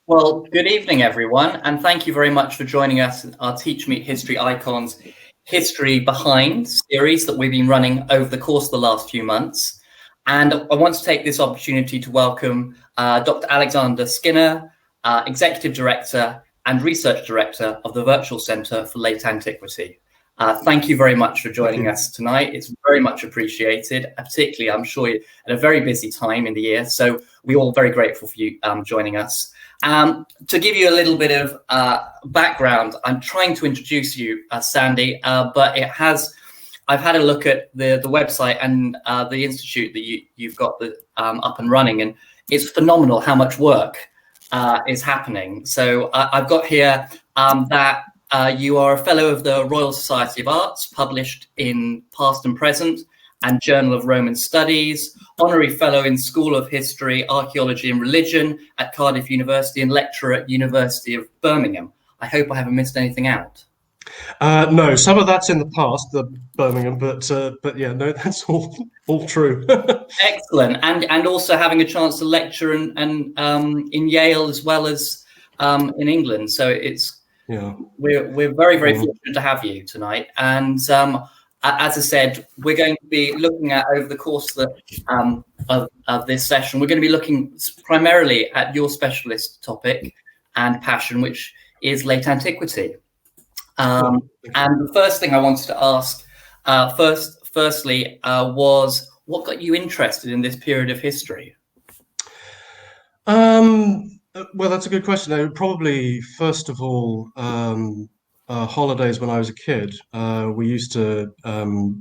Well, good evening, everyone, and thank you very much for joining us in our Teach Me History Icons History Behind series that we've been running over the course of the last few months. And I want to take this opportunity to welcome Dr. Alexander Skinner, Executive Director and Research Director of the Virtual Centre for Late Antiquity. Thank you very much for joining us tonight. It's very much appreciated, particularly, I'm sure, at a very busy time in the year. So we're all very grateful for you joining us. To give you a little bit of background, I'm trying to introduce you, Sandy, but I've had a look at the website and the institute that you've got up and running, and it's phenomenal how much work is happening. So I've got here that you are a Fellow of the Royal Society of Arts, published in Past and Present and Journal of Roman Studies, Honorary Fellow in School of History, Archaeology and Religion at Cardiff University, and Lecturer at University of Birmingham. I hope I haven't missed anything out. No, some of that's in the past, the Birmingham, but yeah, no, that's all true. Excellent, and also having a chance to lecture and in Yale as well as in England. So we're very fortunate to have you tonight. And as I said, we're going to be looking at, over the course of this session, we're going to be looking primarily at your specialist topic and passion, which is late antiquity. And the first thing I wanted to ask, firstly, was what got you interested in this period of history? Well, that's a good question. Probably, first of all, holidays when I was a kid. We used to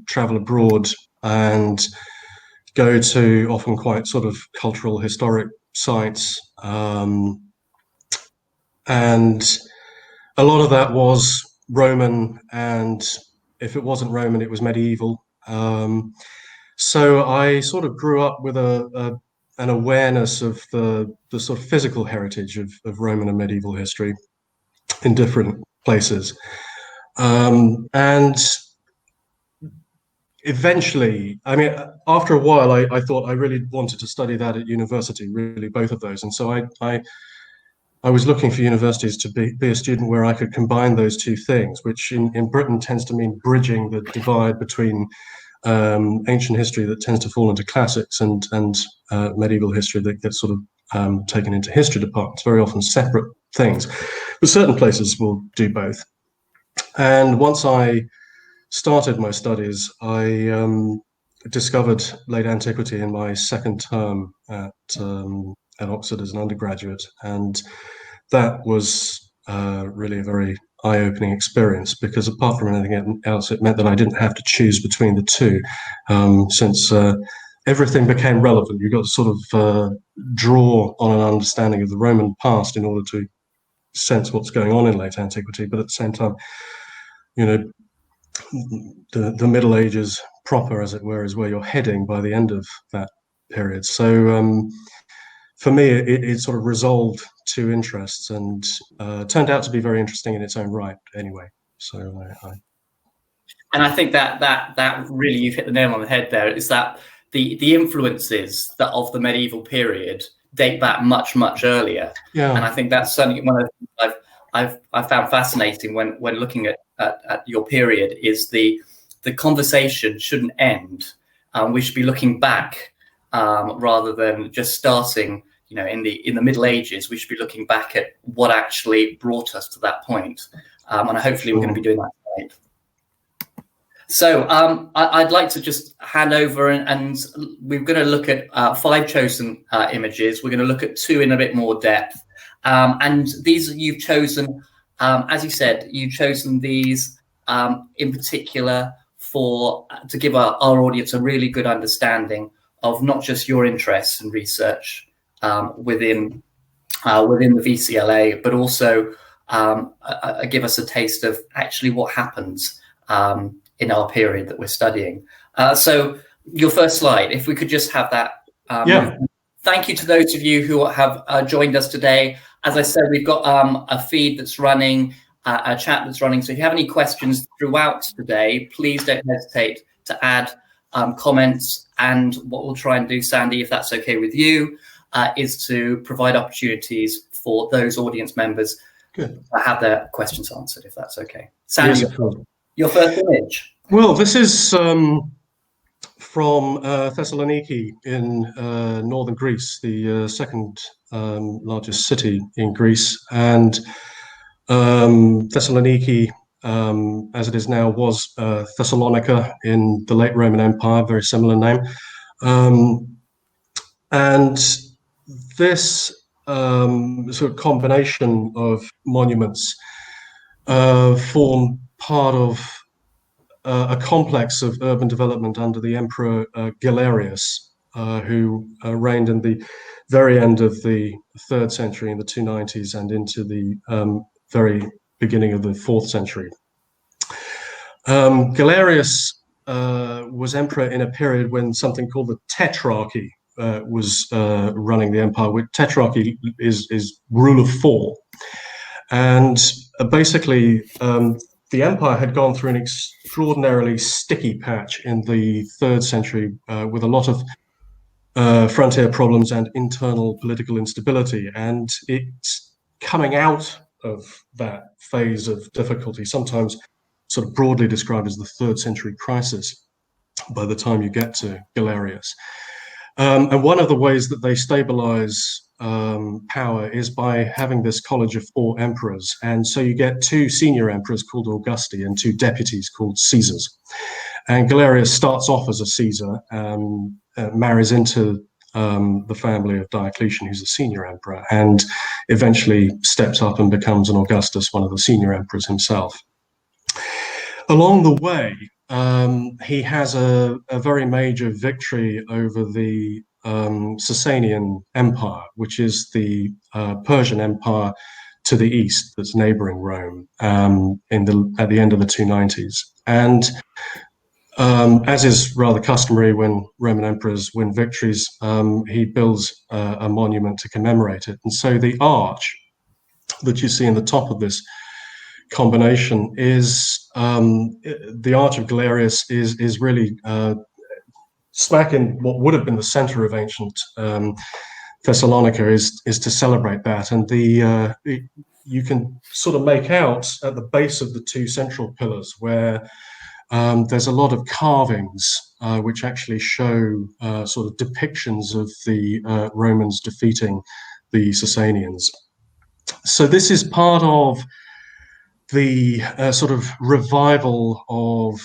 travel abroad and go to often quite sort of cultural, historic sites. And a lot of that was Roman, and if it wasn't Roman, it was medieval. So I sort of grew up with an awareness of the sort of physical heritage of Roman and medieval history in different places. And eventually, I mean, after a while, I thought I really wanted to study that at university, really, both of those. And so I was looking for universities to be a student where I could combine those two things, which in Britain tends to mean bridging the divide between ancient history that tends to fall into classics and medieval history that gets sort of taken into history departments, very often separate things. But certain places will do both. And once I started my studies, I discovered late antiquity in my second term at Oxford as an undergraduate, and that was really a very eye-opening experience, because apart from anything else, it meant that I didn't have to choose between the two, since everything became relevant. You've got to sort of draw on an understanding of the Roman past in order to sense what's going on in late antiquity, but at the same time, you know, the Middle Ages proper, as it were, is where you're heading by the end of that period. So for me, it sort of resolved two interests, and turned out to be very interesting in its own right anyway. So and I think that really, you've hit the nail on the head there, is that the influences that of the medieval period date back much earlier. Yeah. And I think that's certainly one of the things I've found fascinating when looking at your period, is the conversation shouldn't end. We should be looking back rather than just starting, you know, in the Middle Ages. We should be looking back at what actually brought us to that point. And hopefully we're going to be doing that tonight. So I'd like to just hand over, and we're going to look at 5 chosen images. We're going to look at 2 in a bit more depth. And these you've chosen, as you said, you've chosen these in particular to give our audience a really good understanding of not just your interests and research within the VCLA, but also give us a taste of actually what happens in our period that we're studying. So your first slide, if we could just have that. Thank you to those of you who have joined us today. As I said, we've got a feed that's running, a chat that's running. So if you have any questions throughout today, please don't hesitate to add comments. And what we'll try and do, Sandy, if that's okay with you, is to provide opportunities for those audience members Good. to have their questions answered, if that's okay. Sandy, Yes, of course. your first image. Well, this is from Thessaloniki in northern Greece, the second largest city in Greece. And Thessaloniki, as it is now, was Thessalonica in the late Roman Empire, very similar name. And this sort of combination of monuments form part of a complex of urban development under the Emperor Galerius, who reigned in the very end of the 3rd century in the 290s and into the very beginning of the 4th century. Galerius was emperor in a period when something called the Tetrarchy was running the empire. Tetrarchy is rule of 4. And basically, the empire had gone through an extraordinarily sticky patch in the 3rd century with a lot of frontier problems and internal political instability. And it's coming out of that phase of difficulty, sometimes sort of broadly described as the 3rd century crisis by the time you get to Galerius. And one of the ways that they stabilize power is by having this college of 4 emperors. And so you get 2 senior emperors called Augusti and 2 deputies called Caesars. And Galerius starts off as a Caesar, marries into the family of Diocletian, who's the senior emperor, and eventually steps up and becomes an Augustus, one of the senior emperors himself. Along the way, he has a very major victory over the Sasanian Empire, which is the Persian Empire to the east that's neighboring Rome at the end of the 290s. And as is rather customary when Roman emperors win victories, he builds a monument to commemorate it. And so the arch that you see in the top of this combination is the Arch of Galerius is really smack in what would have been the center of ancient Thessalonica is to celebrate that. And you can sort of make out at the base of the 2 central pillars where there's a lot of carvings which actually show sort of depictions of the Romans defeating the Sasanians. So this is part of the sort of revival of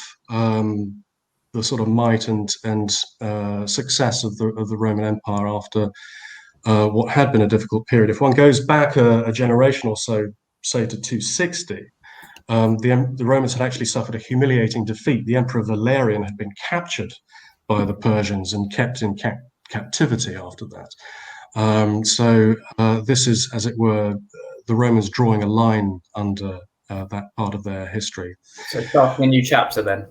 the sort of might and success of the Roman Empire after what had been a difficult period. If one goes back a generation or so, say to 260, the Romans had actually suffered a humiliating defeat. The Emperor Valerian had been captured by the Persians and kept in captivity after that. So this is, as it were, the Romans drawing a line under that part of their history. So starting a new chapter then.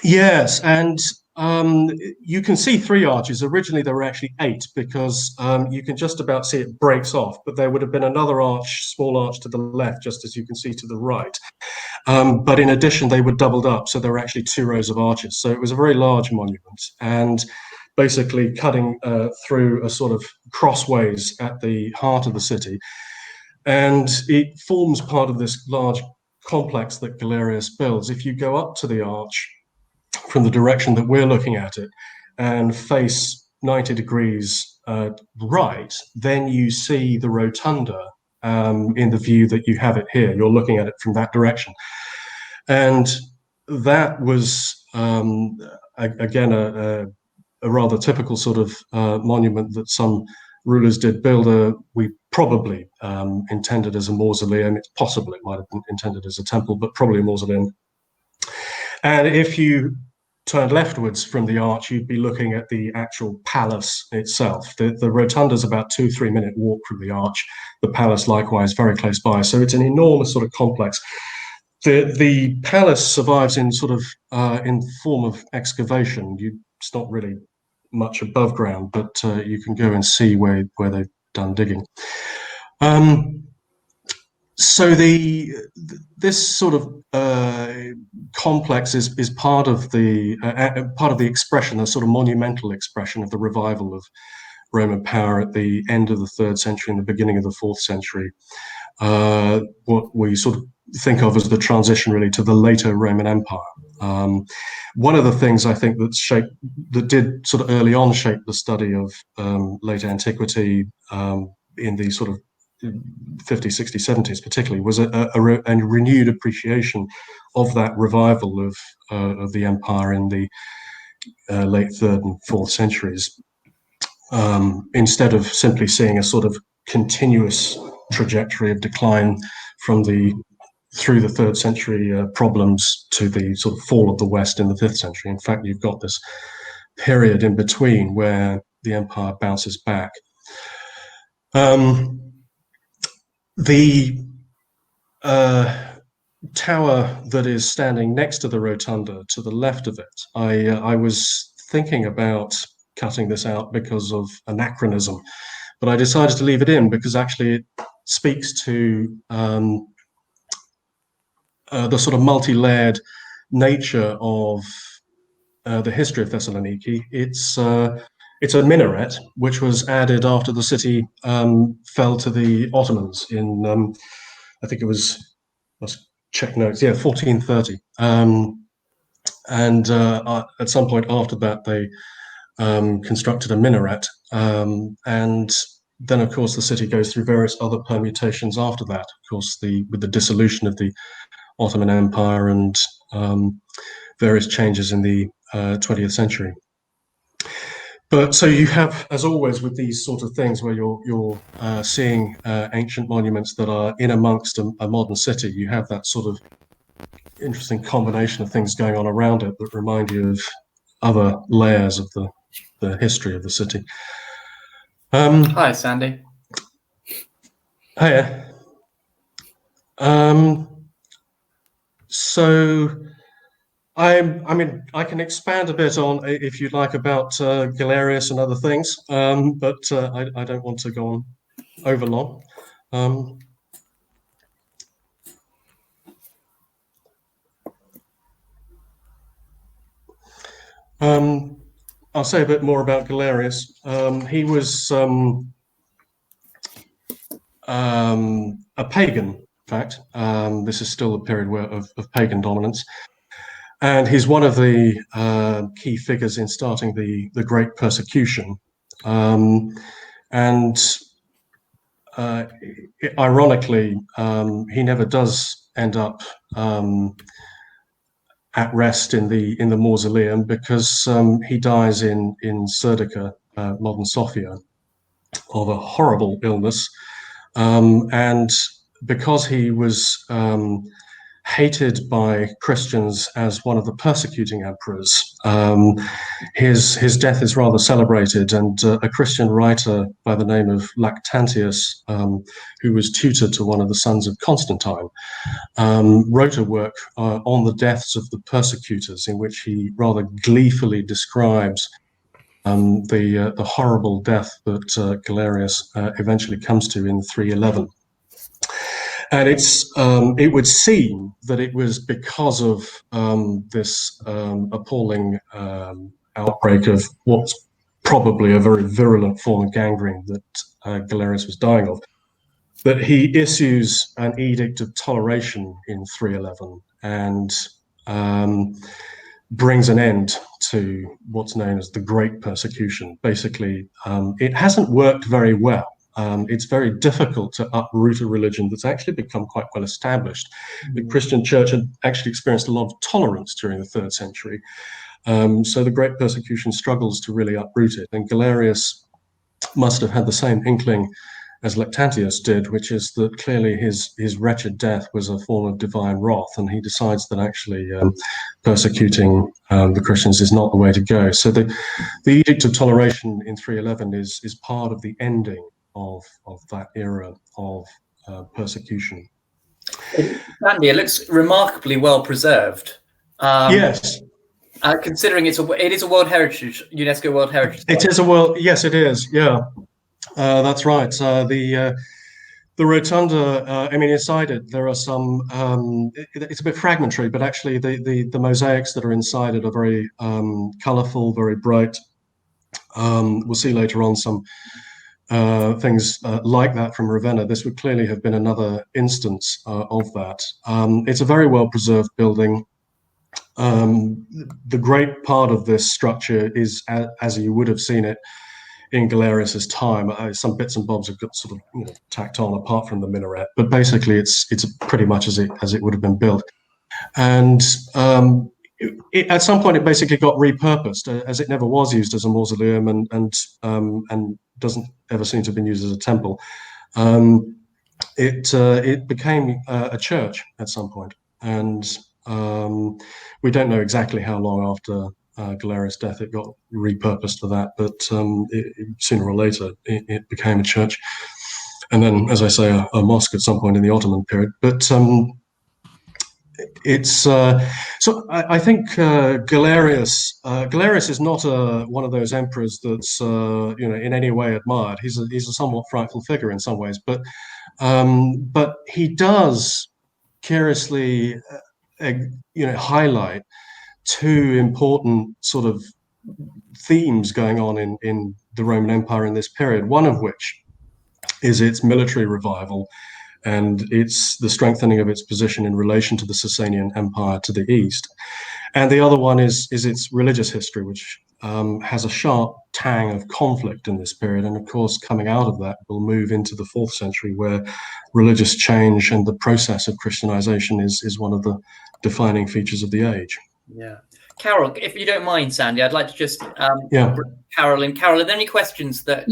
Yes, and you can see 3 arches. Originally there were actually 8 because you can just about see it breaks off, but there would have been another arch, small arch to the left, just as you can see to the right. But in addition, they were doubled up, so there were actually 2 rows of arches. So it was a very large monument, and basically cutting through a sort of crossways at the heart of the city. And it forms part of this large complex that Galerius builds. If you go up to the arch from the direction that we're looking at it and face 90 degrees right, then you see the rotunda in the view that you have it here. You're looking at it from that direction. And that was, again, a rather typical sort of monument that some rulers did build. We probably intended as a mausoleum. It's possible it might have been intended as a temple, but probably a mausoleum. And if you turned leftwards from the arch, you'd be looking at the actual palace itself. The rotunda is about 2-3 minute walk from the arch. The palace, likewise, very close by. So it's an enormous sort of complex. The palace survives in sort of in form of excavation. It's not really much above ground, but you can go and see where they've done digging. So this sort of complex is part of the expression, a sort of monumental expression of the revival of Roman power at the end of the 3rd century and the beginning of the 4th century. What we sort of think of as the transition really to the later Roman Empire. One of the things I think that did sort of early on shape the study of late antiquity in the sort of 50s, 60s, 70s particularly, was a renewed appreciation of that revival of the empire in the late 3rd and 4th centuries. Instead of simply seeing a sort of continuous trajectory of decline through the 3rd century problems to the sort of fall of the West in the 5th century. In fact, you've got this period in between where the empire bounces back. The tower that is standing next to the rotunda, to the left of it, I was thinking about cutting this out because of anachronism, but I decided to leave it in because actually it speaks to the sort of multi-layered nature of the history of Thessaloniki. It's a minaret which was added after the city fell to the Ottomans in, I think it was, let's check notes, 1430. And at some point after that, they constructed a minaret. And then, of course, the city goes through various other permutations after that. Of course, with the dissolution of the Ottoman Empire and various changes in the 20th century. But so you have, as always, with these sort of things where you're seeing ancient monuments that are in amongst a modern city, you have that sort of interesting combination of things going on around it that remind you of other layers of the history of the city. Hi, Sandy. Hiya. So I mean, I can expand a bit on, if you'd like, about Galerius and other things, but I don't want to go on over long. I'll say a bit more about Galerius. He was a pagan, in fact. This is still a period of pagan dominance. And he's one of the key figures in starting the Great Persecution. Ironically, he never does end up at rest in the mausoleum, because he dies in Serdica, modern Sofia, of a horrible illness. And because he was hated by Christians as one of the persecuting emperors, his death is rather celebrated, and a Christian writer by the name of Lactantius, who was tutor to one of the sons of Constantine, wrote a work on the deaths of the persecutors, in which he rather gleefully describes the horrible death that Galerius eventually comes to in 311. And it would seem that it was because of this appalling outbreak of what's probably a very virulent form of gangrene that Galerius was dying of, that he issues an edict of toleration in 311 and brings an end to what's known as the Great Persecution. Basically, it hasn't worked very well. It's very difficult to uproot a religion that's actually become quite well established. The Christian church had actually experienced a lot of tolerance during the 3rd century. So the Great Persecution struggles to really uproot it. And Galerius must have had the same inkling as Lactantius did, which is that clearly his wretched death was a form of divine wrath, and he decides that actually persecuting the Christians is not the way to go. So the Edict of Toleration in 311 is part of the ending of that era of persecution. Sandy, it looks remarkably well preserved. Yes. Considering it is a World Heritage, UNESCO World Heritage Site. It is a world. Yes, it is. Yeah, that's right. The rotunda. I mean, inside it there are some. It's a bit fragmentary, but actually the mosaics that are inside it are very colourful, very bright. We'll see later on some things like that from Ravenna. This would clearly have been another instance of that. It's a very well preserved building. The great part of this structure is, as you would have seen it in Galerius's time, some bits and bobs have got sort of tacked on apart from the minaret, but basically it's pretty much as it would have been built. And at some point, it basically got repurposed, as it never was used as a mausoleum, and doesn't ever seem to have been used as a temple. It became a church at some point, and we don't know exactly how long after Galerius' death it got repurposed for that, but sooner or later it became a church, and then, as I say, a mosque at some point in the Ottoman period. But it's so I think Galerius is not one of those emperors that's in any way admired. He's a somewhat frightful figure in some ways, but he does curiously highlight two important sort of themes going on in the Roman Empire in this period, one of which is its military revival, and it's the strengthening of its position in relation to the Sasanian Empire to the east. And the other one is its religious history, which has a sharp tang of conflict in this period. And of course, coming out of that, we'll move into the 4th century, where religious change and the process of Christianization is one of the defining features of the age. Yeah. Carol, if you don't mind, Sandy, I'd like to just Carol, are there any questions that...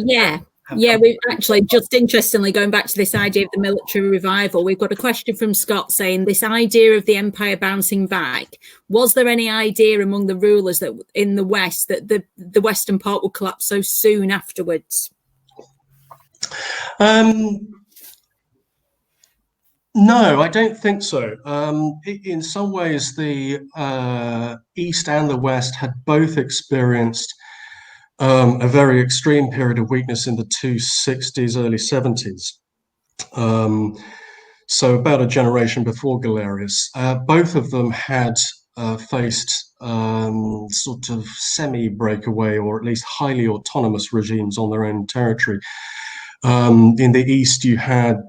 Yeah, we actually, just interestingly, going back to this idea of the military revival, we've got a question from Scott saying this idea of the empire bouncing back. Was there any idea among the rulers that in the West that the Western part would collapse so soon afterwards? No, I don't think so. In some ways, the East and the West had both experienced a very extreme period of weakness in the 260s, early 70s. So about a generation before Galerius. Both of them had faced sort of semi-breakaway or at least highly autonomous regimes on their own territory. In the East, you had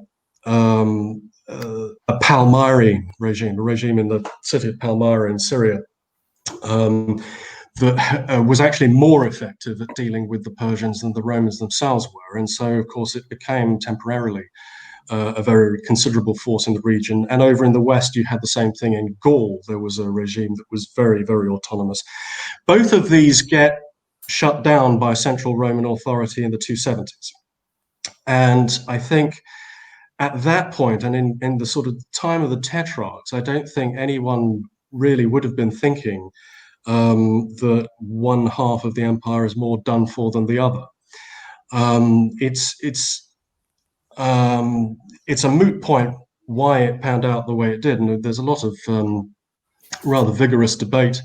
a Palmyra regime, a regime in the city of Palmyra in Syria, that was actually more effective at dealing with the Persians than the Romans themselves were. And so, of course, it became temporarily a very considerable force in the region. And over in the West, you had the same thing in Gaul. There was a regime that was very, very autonomous. Both of these get shut down by central Roman authority in the 270s. And I think at that point, and in the sort of time of the Tetrarchs, I don't think anyone really would have been thinking that one half of the empire is more done for than the other. It's a moot point why it panned out the way it did, and there's a lot of rather vigorous debate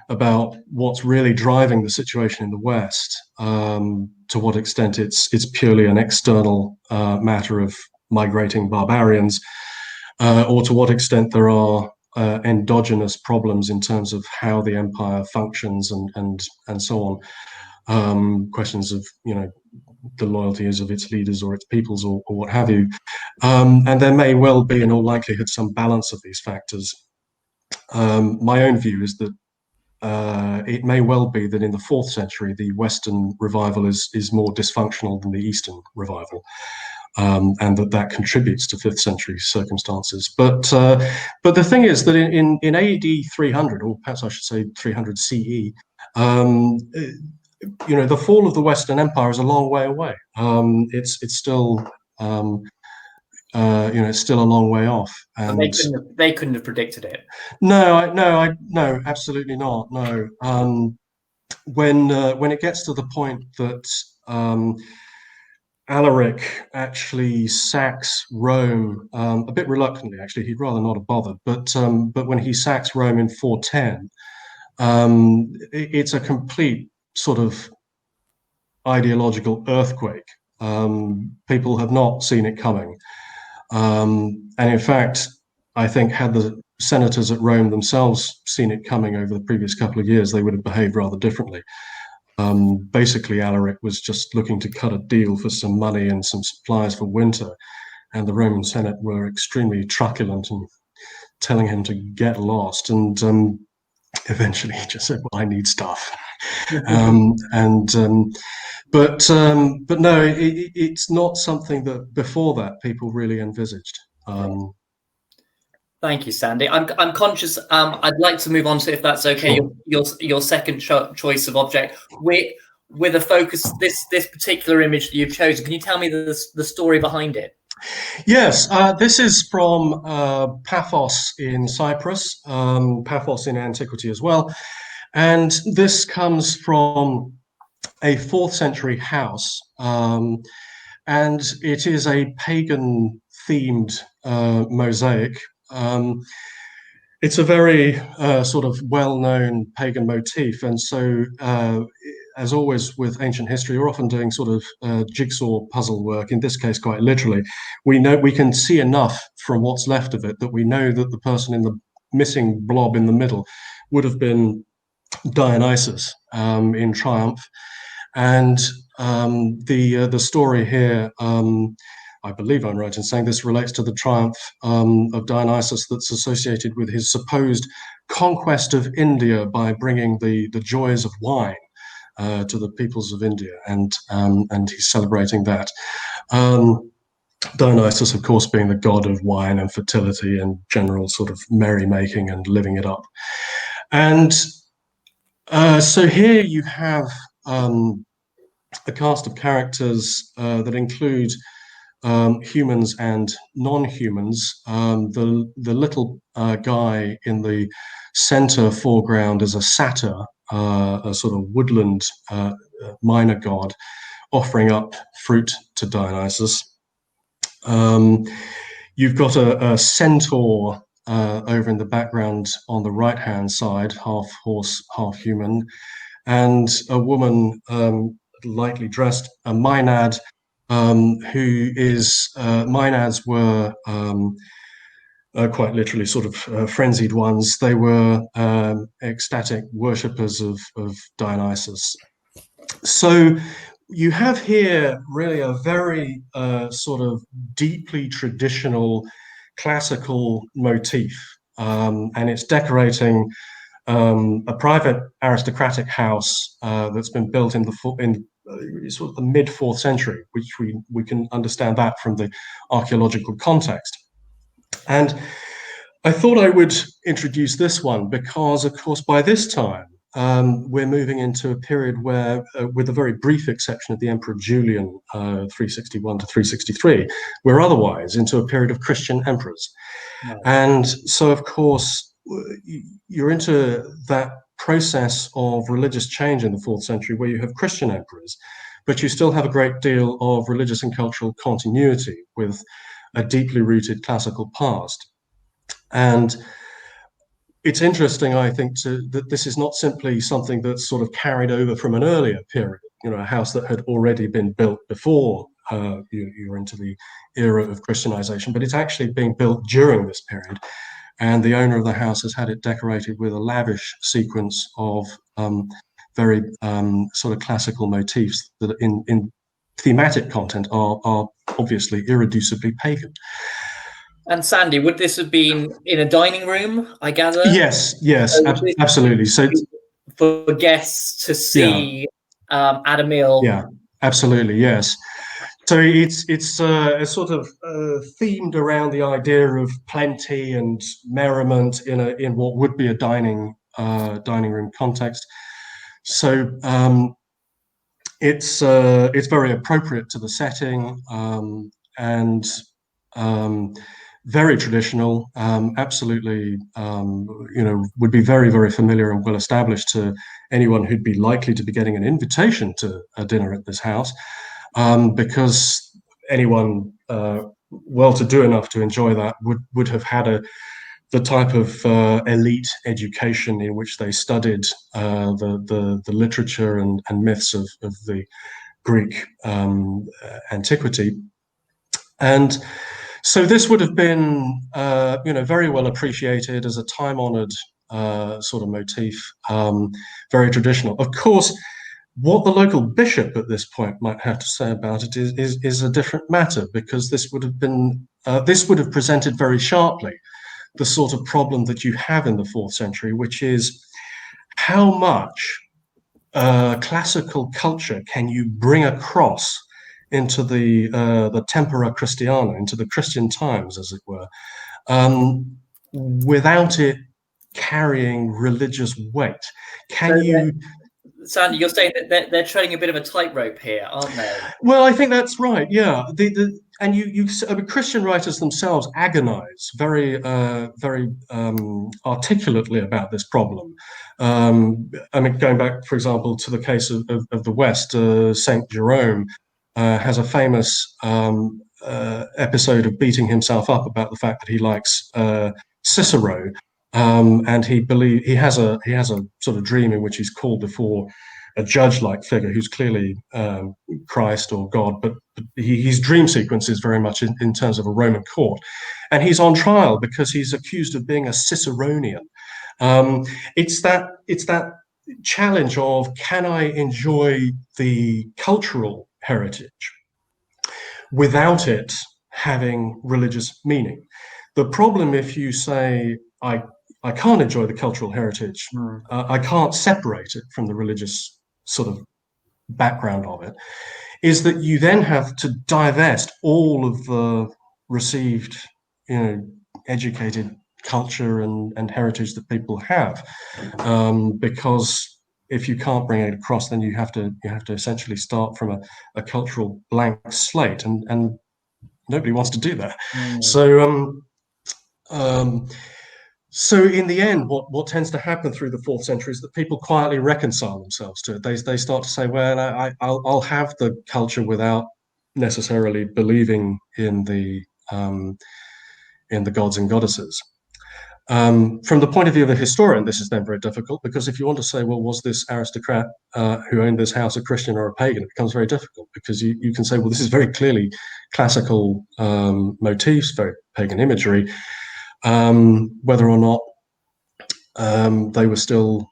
about what's really driving the situation in the West. To what extent it's purely an external matter of migrating barbarians, or to what extent there are endogenous problems in terms of how the empire functions and so on. Questions of the loyalties of its leaders or its peoples or what have you. And there may well be, in all likelihood, some balance of these factors. My own view is that it may well be that in the 4th century, the Western revival is more dysfunctional than the Eastern revival. And that contributes to 5th century circumstances. But the thing is that in AD 300, or perhaps I should say 300 CE, the fall of the Western Empire is a long way away. It's still it's still a long way off. And they couldn't have predicted it. No, absolutely not. No. When it gets to the point that Alaric actually sacks Rome, a bit reluctantly, actually, he'd rather not have bothered, but when he sacks Rome in 410, it's a complete sort of ideological earthquake. People have not seen it coming. And in fact, I think had the senators at Rome themselves seen it coming over the previous couple of years, they would have behaved rather differently. basically Alaric was just looking to cut a deal for some money and some supplies for winter, and the Roman Senate were extremely truculent and telling him to get lost. And eventually he just said, well, I need stuff. But no, it's not something that before that people really envisaged. Thank you, Sandy. I'm conscious. I'd like to move on to, if that's okay, Sure. your second choice of object with a focus. This particular image that you've chosen. Can you tell me the story behind it? Yes, this is from Paphos in Cyprus, Paphos in antiquity as well, and this comes from a 4th century house, and it is a pagan themed mosaic. It's a very sort of well-known pagan motif, and so as always with ancient history, you're often doing sort of jigsaw puzzle work, in this case quite literally. We can see enough from what's left of it that we know that the person in the missing blob in the middle would have been Dionysus in triumph. And the story here, I believe I'm right in saying this relates to the triumph of Dionysus that's associated with his supposed conquest of India by bringing the joys of wine to the peoples of India, and he's celebrating that. Dionysus, of course, being the god of wine and fertility and general sort of merrymaking and living it up. And so here you have a cast of characters that include humans and non-humans. The little guy in the center foreground is a satyr, a sort of woodland minor god, offering up fruit to Dionysus. You've got a centaur over in the background on the right-hand side, half horse, half human, and a woman lightly dressed, a Maenad, who is, Maenads were quite literally sort of frenzied ones. They were ecstatic worshippers of Dionysus. So you have here really a very sort of deeply traditional classical motif, and it's decorating a private aristocratic house that's been built in sort of the mid 4th century, which we can understand that from the archaeological context. And I thought I would introduce this one because, of course, by this time we're moving into a period where, with a very brief exception of the Emperor Julian, 361 to 363, we're otherwise into a period of Christian emperors. Right. And so, of course, you're into that process of religious change in the 4th century where you have Christian emperors, but you still have a great deal of religious and cultural continuity with a deeply rooted classical past. And it's interesting, I think, that this is not simply something that's sort of carried over from an earlier period, a house that had already been built before you're into the era of Christianization, but it's actually being built during this period. And the owner of the house has had it decorated with a lavish sequence of very sort of classical motifs that in thematic content are obviously irreducibly pagan. And Sandy, would this have been in a dining room, I gather? Yes, absolutely. So for guests to see at a meal. Yeah, absolutely, yes. So it's sort of themed around the idea of plenty and merriment in what would be a dining room context. So it's very appropriate to the setting, and very traditional. Absolutely, would be very, very familiar and well established to anyone who'd be likely to be getting an invitation to a dinner at this house. Because anyone well-to-do enough to enjoy that would have had the type of elite education in which they studied the literature and myths of the Greek antiquity. And so this would have been very well appreciated as a time-honored sort of motif, very traditional. Of course, What the local bishop at this point might have to say about it is a different matter, because this would have presented very sharply the sort of problem that you have in the 4th century, which is how much classical culture can you bring across into the tempora Christiana, into the Christian times, as it were, without it carrying religious weight? Sandy, you're saying that they're treading a bit of a tightrope here, aren't they? Well, I think that's right. Yeah, Christian writers themselves agonize very articulately about this problem. I mean, going back, for example, to the case of the West, Saint Jerome has a famous episode of beating himself up about the fact that he likes Cicero. And he has a sort of dream in which he's called before a judge-like figure who's clearly Christ or God, but his dream sequence is very much in terms of a Roman court, and he's on trial because he's accused of being a Ciceronian. It's that challenge of, can I enjoy the cultural heritage without it having religious meaning? The problem, if you say, I can't enjoy the cultural heritage, I can't separate it from the religious sort of background of it, is that you then have to divest all of the received, educated culture and heritage that people have, because if you can't bring it across, then you have to essentially start from a cultural blank slate, and nobody wants to do that. So in the end, what tends to happen through the 4th century is that people quietly reconcile themselves to it. They start to say, well, I'll have the culture without necessarily believing in the gods and goddesses. From the point of view of a historian, this is then very difficult, because if you want to say, well, was this aristocrat who owned this house a Christian or a pagan, it becomes very difficult, because you can say, well, this is very clearly classical motifs, very pagan imagery. Whether or not they were still,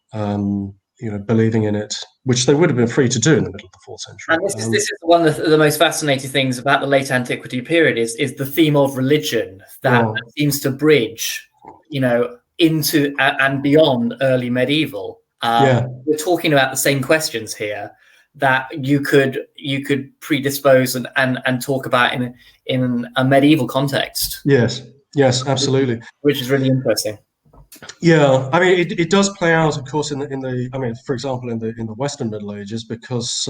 believing in it, which they would have been free to do in the middle of the 4th century. And this is one of the most fascinating things about the late antiquity period is the theme of religion that seems to bridge, into and beyond early medieval. We're talking about the same questions here that you could predispose and talk about in a medieval context. Yes, absolutely. Which is really interesting. Yeah, I mean, it does play out, of course, for example, in the Western Middle Ages, because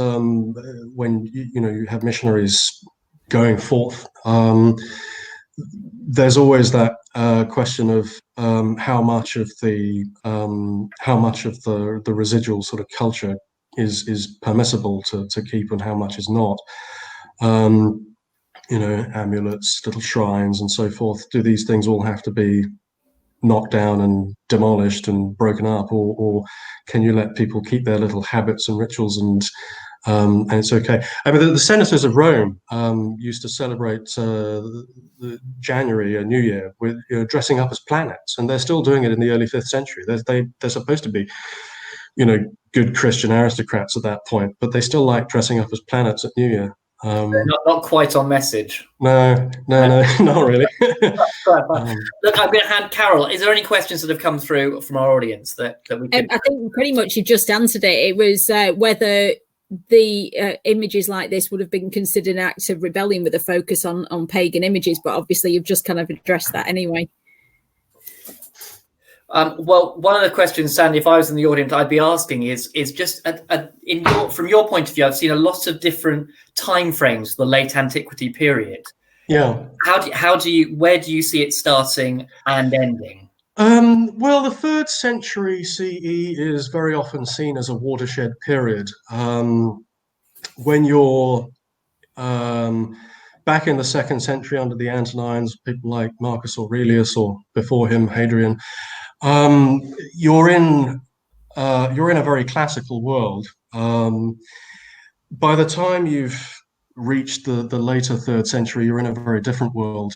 when you have missionaries going forth, there's always that question of how much of the residual sort of culture is permissible to keep and how much is not. Amulets, little shrines, and so forth. Do these things all have to be knocked down and demolished and broken up, or can you let people keep their little habits and rituals and it's okay? I mean, the senators of Rome used to celebrate the January, a New Year, with dressing up as planets, and they're still doing it in the early 5th century. They're supposed to be, good Christian aristocrats at that point, but they still like dressing up as planets at New Year. Not quite on message. No, not really. Look, I'm going to hand Carol. Is there any questions that have come through from our audience that we can? I think pretty much you just answered it. It was whether the images like this would have been considered an act of rebellion with a focus on pagan images, but obviously you've just kind of addressed that anyway. Well, one of the questions, Sandy, if I was in the audience, I'd be asking is just from your point of view, I've seen a lot of different time frames for the late antiquity period. Yeah. Where do you see it starting and ending? Well, the 3rd century CE is very often seen as a watershed period. When you're back in the 2nd century under the Antonines, people like Marcus Aurelius, or before him, Hadrian, you're in a very classical world. By the time you've reached the later 3rd century, you're in a very different world.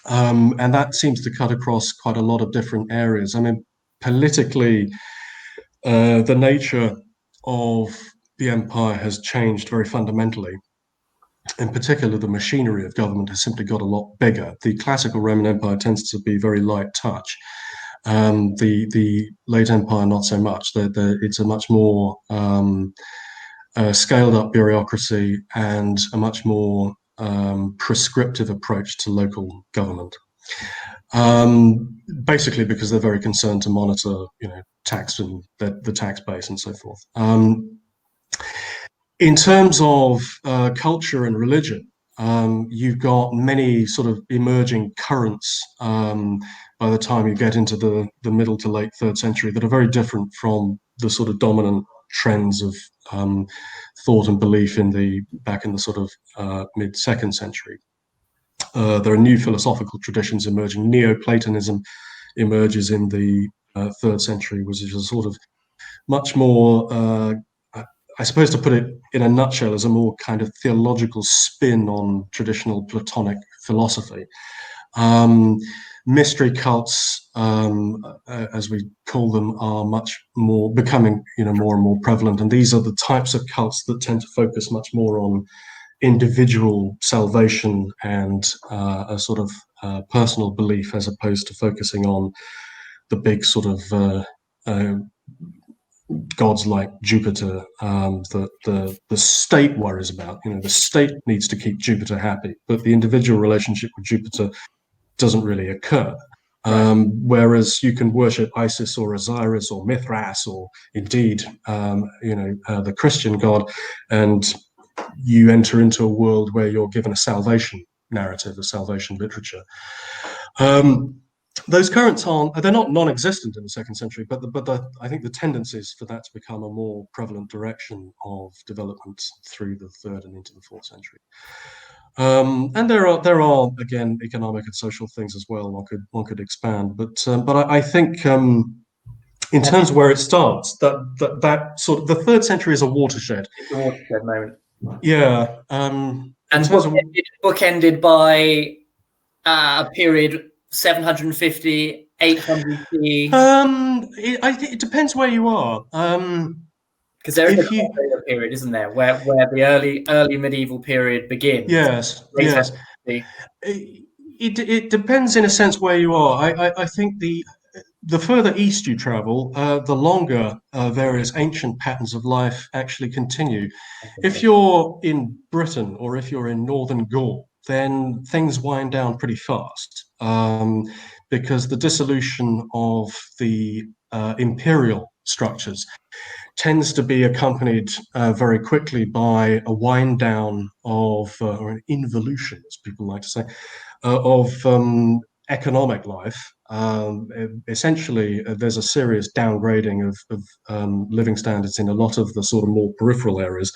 And that seems to cut across quite a lot of different areas. I mean, politically, the nature of the empire has changed very fundamentally. In particular, the machinery of government has simply got a lot bigger. The classical Roman Empire tends to be very light touch. The late empire, not so much. It's a much more scaled up bureaucracy and a much more prescriptive approach to local government. Basically because they're very concerned to monitor, tax and the tax base and so forth. In terms of culture and religion, you've got many sort of emerging currents by the time you get into the middle to late 3rd century that are very different from the sort of dominant trends of thought and belief back in the sort of mid 2nd century. There are new philosophical traditions emerging. Neoplatonism emerges in the 3rd century, which is a sort of much more, I suppose to put it in a nutshell, as a more kind of theological spin on traditional Platonic philosophy. Mystery cults, as we call them, are much more becoming, more and more prevalent. And these are the types of cults that tend to focus much more on individual salvation and a sort of personal belief, as opposed to focusing on the big sort of gods like Jupiter, the state worries about. The state needs to keep Jupiter happy, but the individual relationship with Jupiter doesn't really occur. Right. Whereas you can worship Isis or Osiris or Mithras or indeed, the Christian god, and you enter into a world where you're given a salvation narrative, a salvation literature. Those currents they're not non-existent in the 2nd century, but I think the tendency is for that to become a more prevalent direction of development through the 3rd and into the 4th century. And there are again economic and social things as well. One could expand, but I think in terms of where it starts, that sort of the 3rd century is a watershed. It's a watershed moment. Yeah, and bookended by a period 750, 800 CE. I think it depends where you are. Because there is a period, isn't there, where the early medieval period begins. Yes, yes. It depends in a sense where you are. I think the further east you travel, the longer various ancient patterns of life actually continue. If you're in Britain or if you're in northern Gaul, then things wind down pretty fast, because the dissolution of the imperial structures tends to be accompanied very quickly by a wind down of, or an involution, as people like to say, of economic life. Essentially, there's a serious downgrading of living standards in a lot of the sort of more peripheral areas.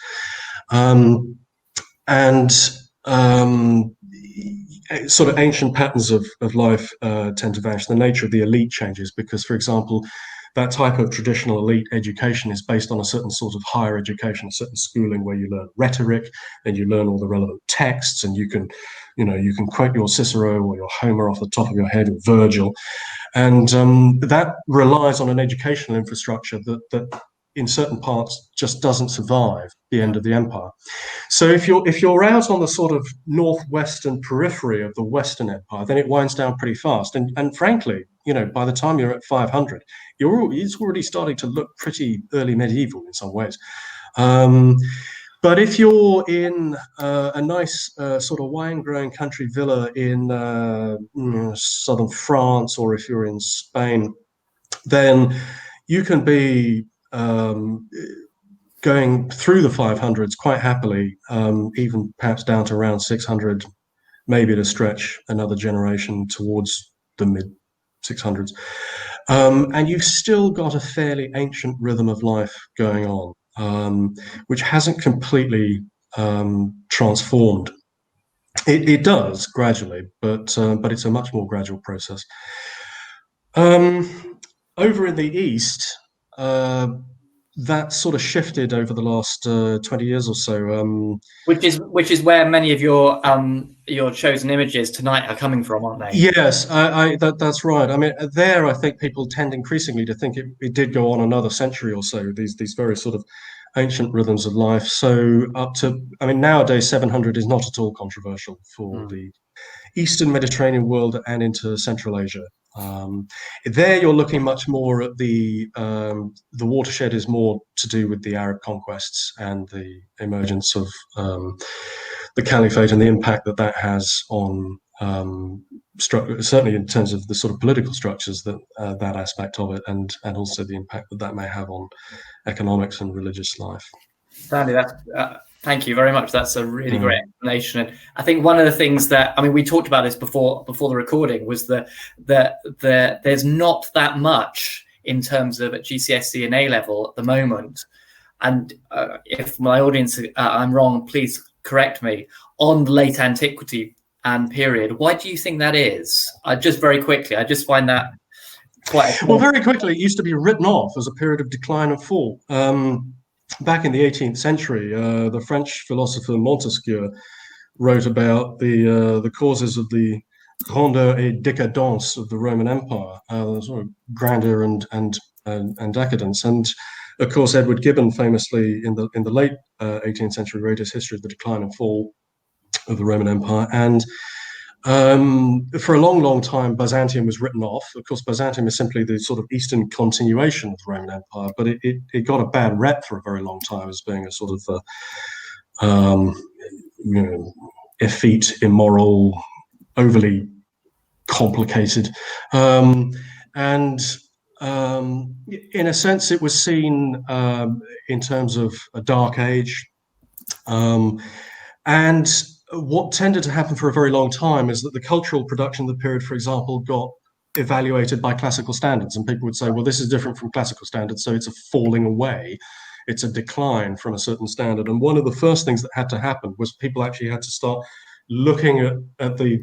Sort of ancient patterns of life tend to vanish. The nature of the elite changes because, for example, that type of traditional elite education is based on a certain sort of higher education, a certain schooling where you learn rhetoric and you learn all the relevant texts, and you can quote your Cicero or your Homer off the top of your head, or Virgil, and that relies on an educational infrastructure that in certain parts just doesn't survive the end of the empire. So if you're out on the sort of northwestern periphery of the Western Empire, then it winds down pretty fast. And frankly, by the time you're at 500, it's already starting to look pretty early medieval in some ways. But if you're in a nice sort of wine-growing country villa in southern France, or if you're in Spain, then you can be going through the 500s quite happily, even perhaps down to around 600, maybe to stretch another generation towards the mid 600s. And you've still got a fairly ancient rhythm of life going on, which hasn't completely transformed. It does gradually, but it's a much more gradual process. Over in the East, that sort of shifted over the last 20 years or so. Which is where many of your chosen images tonight are coming from, aren't they? Yes, that's right. I mean, there I think people tend increasingly to think it did go on another century or so. These very sort of ancient rhythms of life. So up to, I mean, nowadays 700 is not at all controversial for the Eastern Mediterranean world and into Central Asia. There, you're looking much more at the watershed is more to do with the Arab conquests and the emergence of the caliphate and the impact that that has on certainly in terms of the sort of political structures that that aspect of it, and also the impact that that may have on economics and religious life. Stanley, thank you very much. That's a really great explanation. And I think one of the things that, I mean, we talked about this before the recording, was that there's not that much in terms of at GCSE and A level at the moment. And if my audience, I'm wrong, please correct me, on the late antiquity period. Why do you think that is? Just very quickly, I just find that quite... Well, very quickly, it used to be written off as a period of decline and fall. Back in the 18th century, the French philosopher Montesquieu wrote about the causes of the grandeur et décadence of the Roman Empire, sort of grandeur and decadence. And of course, Edward Gibbon famously in the late 18th century wrote his history of the decline and fall of the Roman Empire. And for a long, long time, Byzantium was written off. Of course, Byzantium is simply the sort of eastern continuation of the Roman Empire, but it got a bad rep for a very long time as being a sort of, effete, immoral, overly complicated. And in a sense, it was seen in terms of a dark age. And what tended to happen for a very long time is that the cultural production of the period, for example, got evaluated by classical standards. And people would say, well, this is different from classical standards, so it's a falling away. It's a decline from a certain standard. And one of the first things that had to happen was people actually had to start looking at the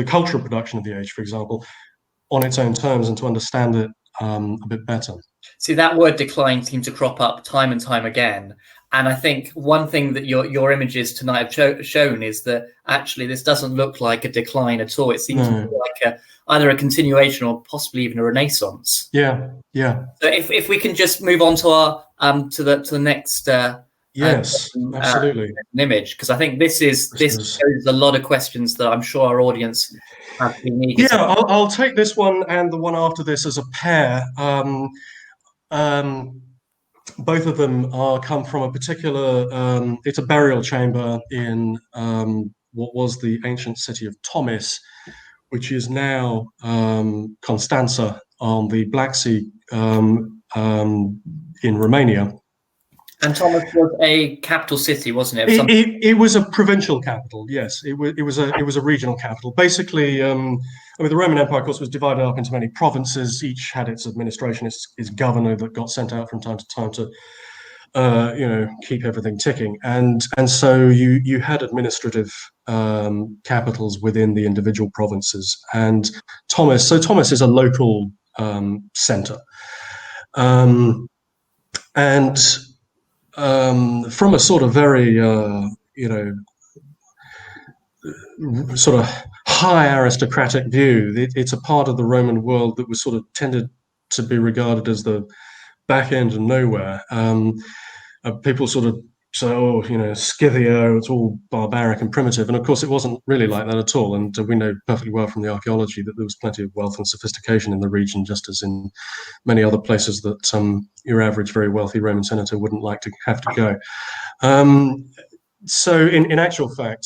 cultural production of the age, for example, on its own terms and to understand it a bit better. See, that word decline seems to crop up time and time again. And I think one thing that your images tonight have shown is that actually this doesn't look like a decline at all. It seems to be like either a continuation or possibly even a renaissance. Yeah. So if we can just move on to our to the next yes, absolutely image, because I think this shows a lot of questions that I'm sure our audience have been eager. Yeah, I'll take this one and the one after this as a pair. Both of them come from a particular, it's a burial chamber in what was the ancient city of Tomis, which is now Constanța on the Black Sea in Romania. And Thomas was a capital city, wasn't it? It was a provincial capital, yes. It was a regional capital. Basically, I mean, the Roman Empire, of course, was divided up into many provinces. Each had its administration, its governor that got sent out from time to time to, keep everything ticking. And so you had administrative capitals within the individual provinces. And Tomis is a local center, and from a sort of very, sort of high aristocratic view, it's a part of the Roman world that was sort of tended to be regarded as the back end of nowhere. People sort of say, Scythia, it's all barbaric and primitive. And of course, it wasn't really like that at all. And we know perfectly well from the archaeology that there was plenty of wealth and sophistication in the region, just as in many other places that your average very wealthy Roman senator wouldn't like to have to go. So in actual fact,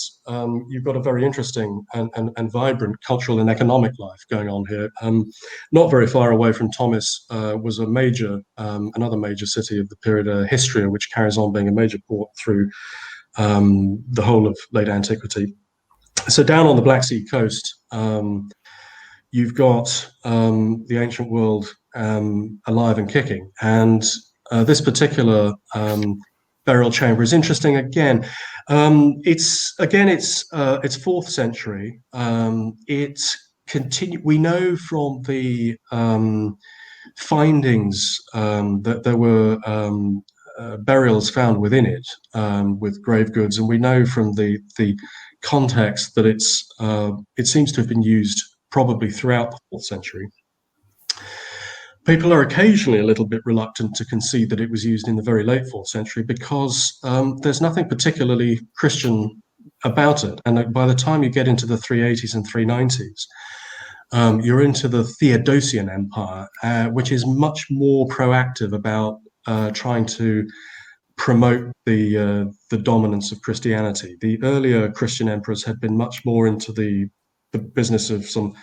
you've got a very interesting and vibrant cultural and economic life going on here. Not very far away from Tomis was another major city of the period, Histria, which carries on being a major port through the whole of late antiquity. So down on the Black Sea coast, you've got the ancient world alive and kicking. And this particular burial chamber is interesting again. It's 4th century. We know from the findings that there were burials found within it with grave goods, and we know from the context that it seems to have been used probably throughout the 4th century. people are occasionally a little bit reluctant to concede that it was used in the very late 4th century because there's nothing particularly Christian about it. And by the time you get into the 380s and 390s, you're into the Theodosian Empire, which is much more proactive about trying to promote the dominance of Christianity. The earlier Christian emperors had been much more into the business of some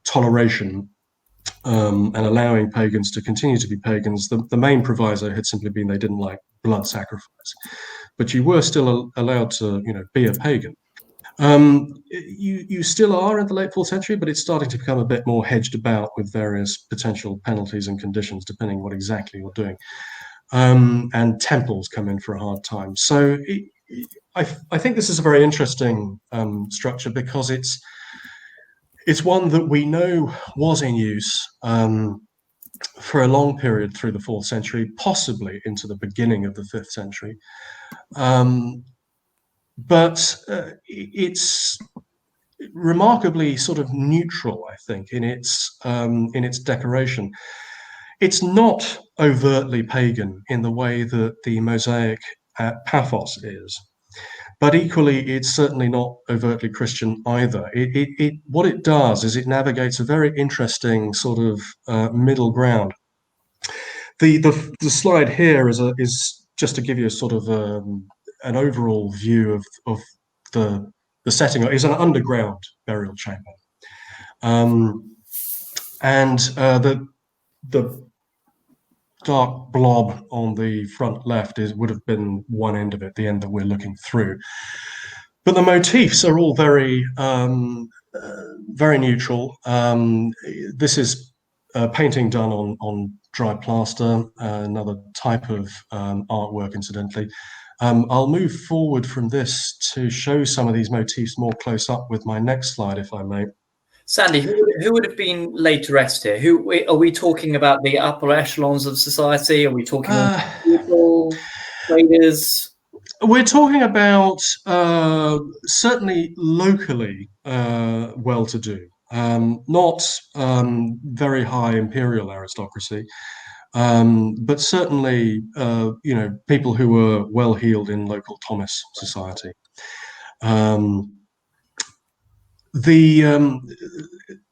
toleration and allowing pagans to continue to be pagans. The main proviso had simply been they didn't like blood sacrifice, but you were still allowed to, be a pagan. You still are in the late 4th century, but it's starting to become a bit more hedged about with various potential penalties and conditions, depending what exactly you're doing. And temples come in for a hard time. So I think this is a very interesting structure because it's one that we know was in use for a long period through the 4th century, possibly into the beginning of the 5th century. But it's remarkably sort of neutral, I think, in its decoration. It's not overtly pagan in the way that the mosaic at Paphos is, but equally, it's certainly not overtly Christian either. What it does is it navigates a very interesting sort of middle ground. The slide here is just to give you a sort of an overall view of the setting. Is an underground burial chamber, and the dark blob on the front left would have been one end of it, the end that we're looking through. But the motifs are all very very neutral. This is painting done on dry plaster, another type of artwork, incidentally. I'll move forward from this to show some of these motifs more close up with my next slide, if I may. Sandy, who would have been lay to rest here? Are we talking about the upper echelons of society? Are we talking people, traders? We're talking about certainly locally well-to-do, not very high imperial aristocracy, but certainly people who were well-heeled in local Thomas society.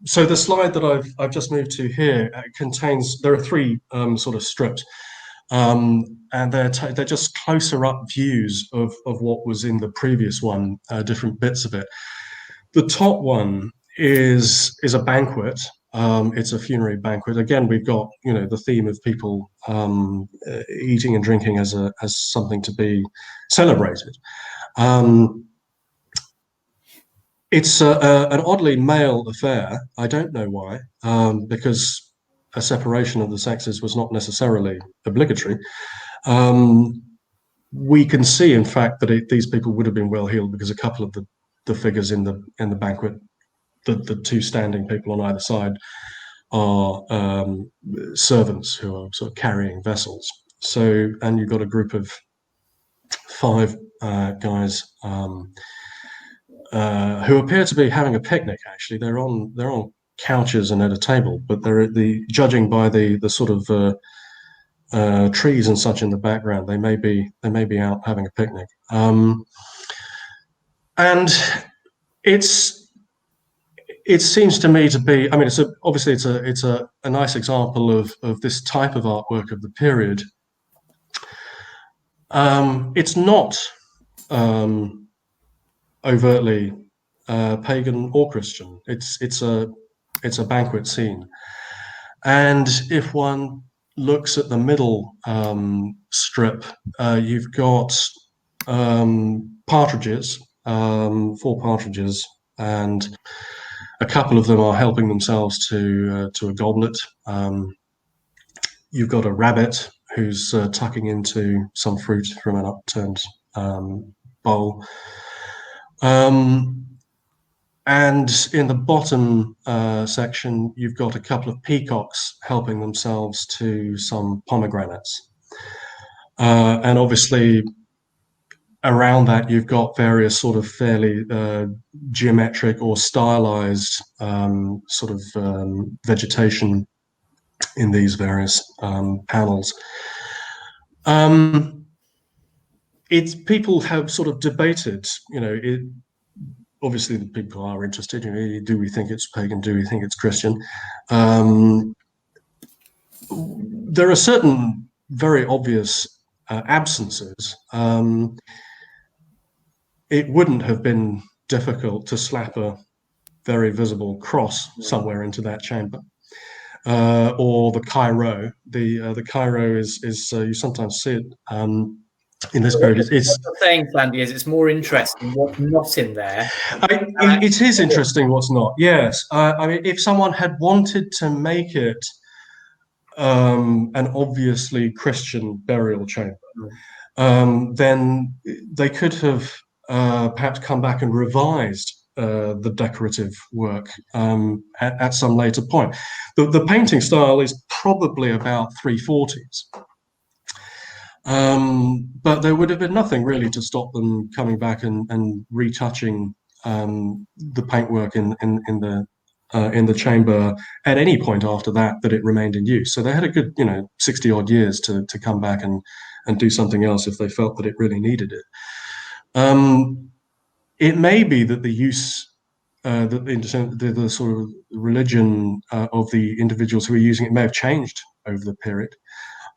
So the slide that I've just moved to here contains, there are 3 sort of strips, and they're just closer up views of what was in the previous one, different bits of it. The top one is a banquet. It's a funerary banquet. Again, we've got the theme of people eating and drinking as something to be celebrated. It's an oddly male affair. I don't know why, because a separation of the sexes was not necessarily obligatory. We can see, in fact, that these people would have been well-heeled because a couple of the figures in the banquet, the 2 standing people on either side, are servants who are sort of carrying vessels. So, and you've got a group of 5 guys who appear to be having a picnic. Actually, they're on couches and at a table, but they're judging by the sort of trees and such in the background. They may be out having a picnic, and it seems to me to be. I mean, obviously it's a nice example of this type of artwork of the period. It's not overtly pagan or Christian. It's a banquet scene, and if one looks at the middle strip, you've got partridges, 4 partridges, and a couple of them are helping themselves to a goblet. You've got a rabbit who's tucking into some fruit from an upturned bowl. And in the bottom section, you've got a couple of peacocks helping themselves to some pomegranates. And obviously, around that, you've got various sort of fairly geometric or stylized sort of vegetation in these various panels. It's people have sort of debated, obviously the people are interested, do we think it's pagan, do we think it's Christian? There are certain very obvious absences. It wouldn't have been difficult to slap a very visible cross somewhere into that chamber. Or the Cairo. The Cairo is you sometimes see it in this period. What you're saying, Sandy, is it's more interesting what's not in there. It is interesting what's not. Yes, I mean, if someone had wanted to make it an obviously Christian burial chamber, then they could have perhaps come back and revised the decorative work at some later point. The painting style is probably about 340s. But there would have been nothing really to stop them coming back and retouching the paintwork in the chamber at any point after that it remained in use. So they had a good 60 odd years to come back and do something else if they felt that it really needed it. It may be that the use the sort of religion of the individuals who were using it may have changed over the period.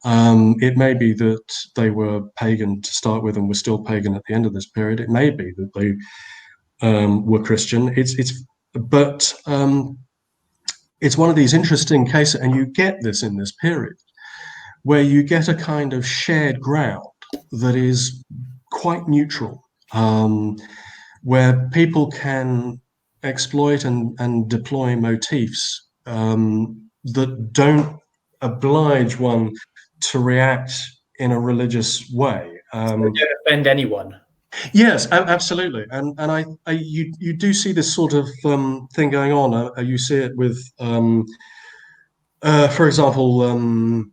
It may be that they were pagan to start with and were still pagan at the end of this period. It may be that they were Christian. But it's one of these interesting cases, and you get this in this period, where you get a kind of shared ground that is quite neutral, where people can exploit and deploy motifs that don't oblige one to react in a religious way. Don't offend anyone. Yes, absolutely, and you do see this sort of thing going on. You see it with, for example,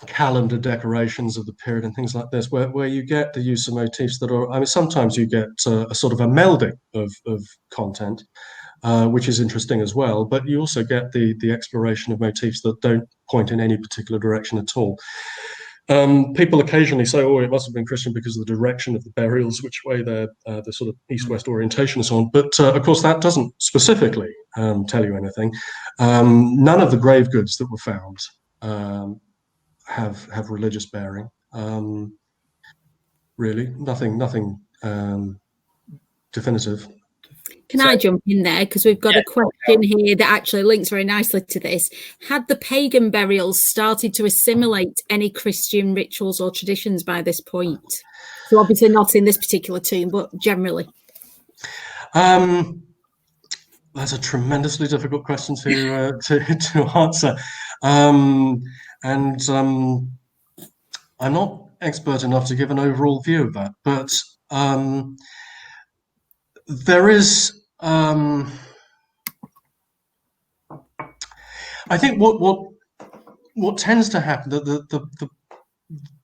calendar decorations of the period and things like this, where you get the use of motifs that are. I mean, sometimes you get a sort of a melding of content, which is interesting as well. But you also get the exploration of motifs that don't point in any particular direction at all. People occasionally say, "Oh, it must have been Christian because of the direction of the burials, which way they're the sort of east-west orientation and so on." But of course, that doesn't specifically tell you anything. None of the grave goods that were found have religious bearing. Really, nothing definitive. Can I jump in there? Because we've got a question here that actually links very nicely to this. Had the pagan burials started to assimilate any Christian rituals or traditions by this point? So obviously not in this particular tomb, but generally. That's a tremendously difficult question to answer. I'm not expert enough to give an overall view of that, but there is, I think what tends to happen, that the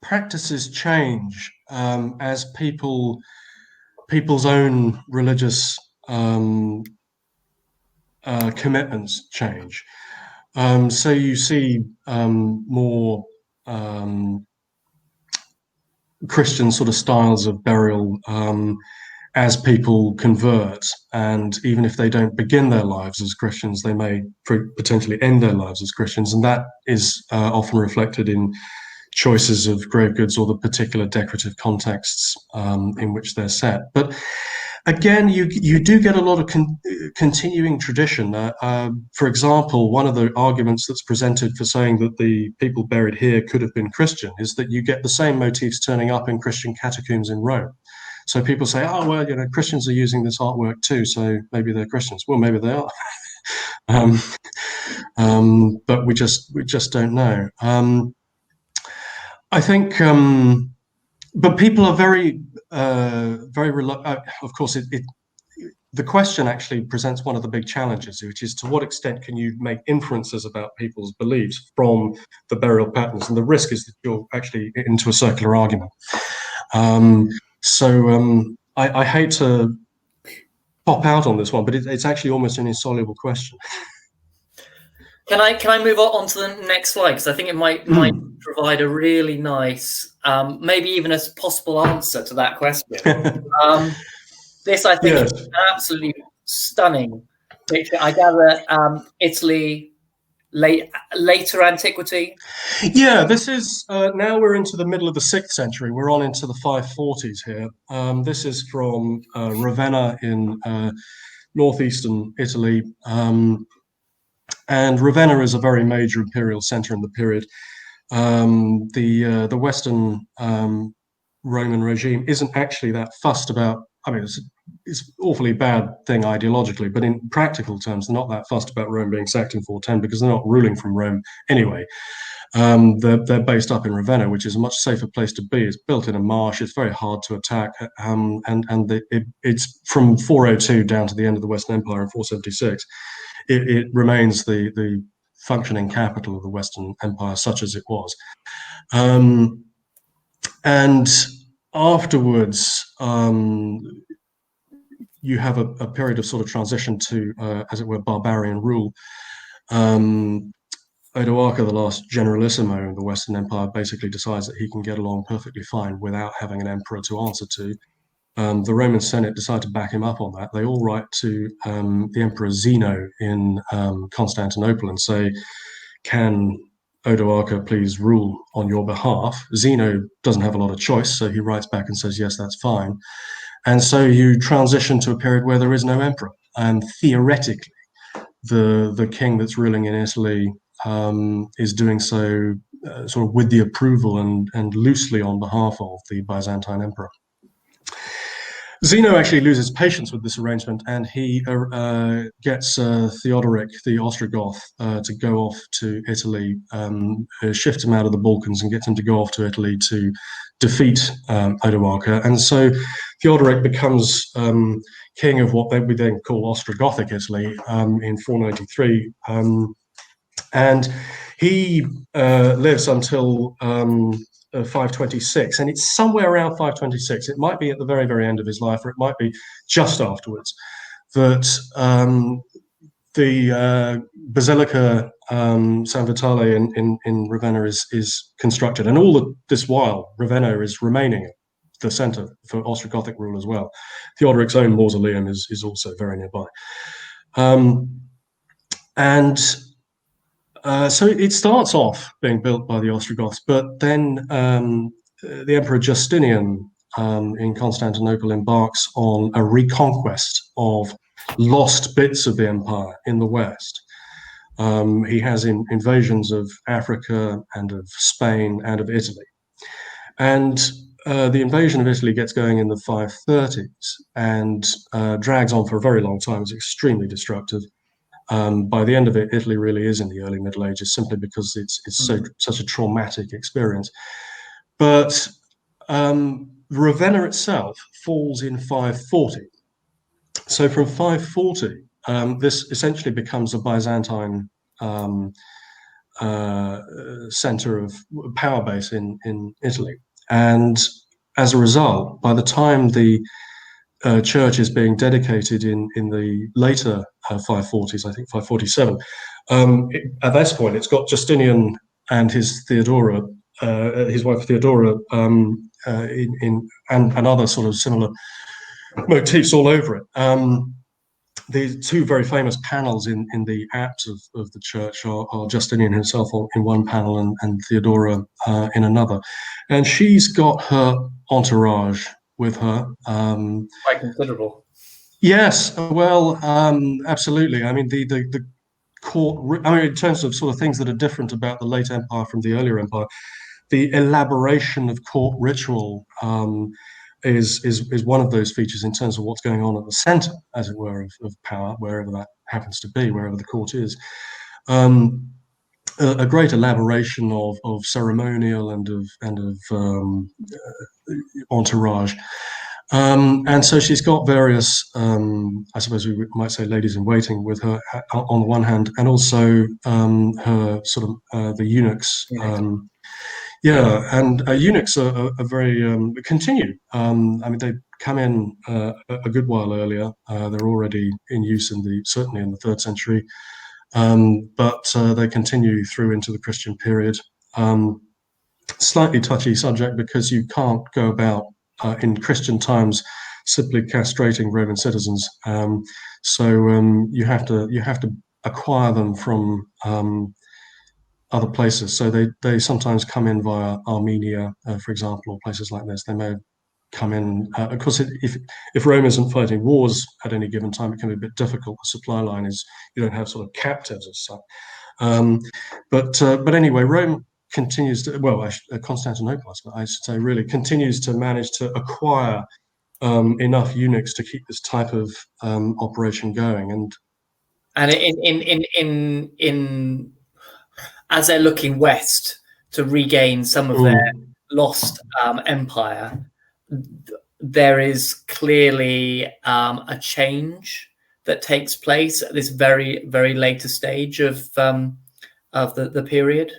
practices change as people's own religious commitments change. So you see more Christian sort of styles of burial as people convert, and even if they don't begin their lives as Christians, they may potentially end their lives as Christians, and that is often reflected in choices of grave goods or the particular decorative contexts in which they're set. But again, you do get a lot of continuing tradition. For example, one of the arguments that's presented for saying that the people buried here could have been Christian is that you get the same motifs turning up in Christian catacombs in Rome. So people say, "Oh, well, Christians are using this artwork too, so maybe they're Christians." Well, maybe they are, but we just don't know. I think, but people are very reluctant. Of course, the question actually presents one of the big challenges, which is to what extent can you make inferences about people's beliefs from the burial patterns, and the risk is that you're actually into a circular argument. I hate to pop out on this one, but it's actually almost an insoluble question. Can I move on to the next slide, because I think it might provide a really nice, maybe even a possible answer to that question. This, I think, is an absolutely stunning picture. I gather Italy, later antiquity. Yeah, this is now we're into the middle of the 6th century. We're on into the 540s here. This is from Ravenna in northeastern Italy. And Ravenna is a very major imperial center in the period. The Western Roman regime isn't actually that fussed about. I mean, it's an awfully bad thing ideologically, but in practical terms, they're not that fussed about Rome being sacked in 410 because they're not ruling from Rome anyway. They're based up in Ravenna, which is a much safer place to be. It's built in a marsh. It's very hard to attack, it's from 402 down to the end of the Western Empire in 476. It remains the functioning capital of the Western Empire, such as it was. And afterwards, you have a period of sort of transition to, as it were, barbarian rule. Odoacer, the last generalissimo of the Western Empire, basically decides that he can get along perfectly fine without having an emperor to answer to. The Roman Senate decide to back him up on that. They all write to the Emperor Zeno in Constantinople and say, can Odoacer please rule on your behalf? Zeno doesn't have a lot of choice, so he writes back and says, yes, that's fine. And so you transition to a period where there is no emperor. And theoretically, the king that's ruling in Italy is doing so sort of with the approval and loosely on behalf of the Byzantine emperor. Zeno actually loses patience with this arrangement, and he gets Theodoric, the Ostrogoth, to go off to Italy, shift him out of the Balkans and get him to go off to Italy to defeat Odoacer. And so Theodoric becomes king of what we then call Ostrogothic Italy in 493. And he lives until 526, and it's somewhere around 526. It might be at the very, very end of his life, or it might be just afterwards, that the Basilica San Vitale in Ravenna is constructed. And all this while, Ravenna is remaining the center for Ostrogothic rule as well. Theodoric's own mausoleum is also very nearby. So it starts off being built by the Ostrogoths, but then the Emperor Justinian in Constantinople embarks on a reconquest of lost bits of the empire in the west. He has invasions of Africa and of Spain and of Italy. And the invasion of Italy gets going in the 530s and drags on for a very long time. It's extremely destructive. By the end of it, Italy really is in the early Middle Ages, simply because it's such a traumatic experience. But Ravenna itself falls in 540. So from 540, this essentially becomes a Byzantine center of power base in Italy. And as a result, by the time the church is being dedicated in the later 540s, I think 547. At this point, it's got Justinian and his Theodora, his wife Theodora, and other sort of similar motifs all over it. The two very famous panels in the apse of the church are Justinian himself in one panel and Theodora in another. And she's got her entourage with her. Quite considerable. Yes, well, absolutely. I mean, the court, I mean, in terms of sort of things that are different about the late empire from the earlier empire, the elaboration of court ritual is one of those features in terms of what's going on at the center, as it were, of power, wherever that happens to be, wherever the court is. A great elaboration of ceremonial and of entourage. And so she's got various, I suppose we might say, ladies in waiting with her on the one hand, and also her sort of the eunuchs. And eunuchs are very continue. I mean, they come in a good while earlier. They're already in use certainly in the 3rd century. but they continue through into the Christian period. Slightly touchy subject because you can't go about in Christian times simply castrating Roman citizens. You have to acquire them from other places. So they sometimes come in via Armenia, for example, or places like this. They may come in. Of course, if Rome isn't fighting wars at any given time, it can be a bit difficult. The supply line is, you don't have sort of captives as such. But anyway, Rome continues to, well, Constantinople, I should say, really continues to manage to acquire enough eunuchs to keep this type of operation going. And in as they're looking west to regain some of their lost empire, there is clearly a change that takes place at this very, very later stage of the period.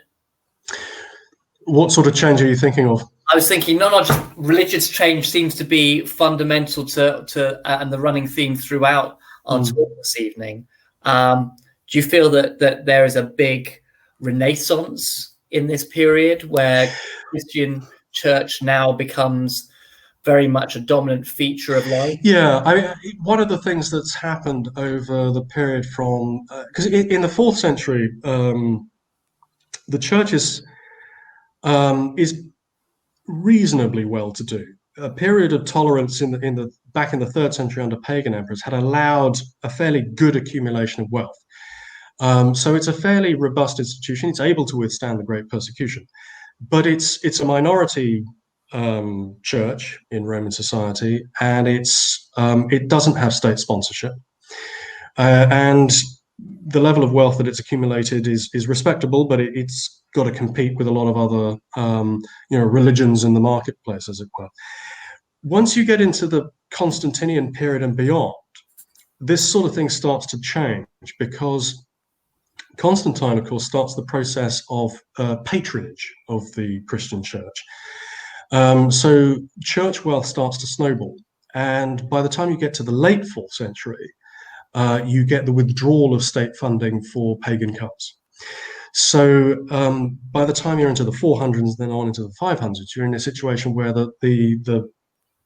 What sort of change are you thinking of? I was thinking not just religious change seems to be fundamental to and the running theme throughout our talk this evening. Do you feel that there is a big renaissance in this period where Christian church now becomes very much a dominant feature of life? Yeah, I mean, one of the things that's happened over the period from, because in the 4th century, the church is reasonably well-to-do. A period of tolerance back in the 3rd century under pagan emperors had allowed a fairly good accumulation of wealth. So it's a fairly robust institution. It's able to withstand the great persecution, but it's a minority church in Roman society, and it doesn't have state sponsorship, and the level of wealth that it's accumulated is respectable, but it's got to compete with a lot of other religions in the marketplace, as it were. Once you get into the Constantinian period and beyond, this sort of thing starts to change, because Constantine, of course, starts the process of patronage of the Christian church. So church wealth starts to snowball. And by the time you get to the late 4th century, you get the withdrawal of state funding for pagan cults. So by the time you're into the 400s and then on into the 500s, you're in a situation where the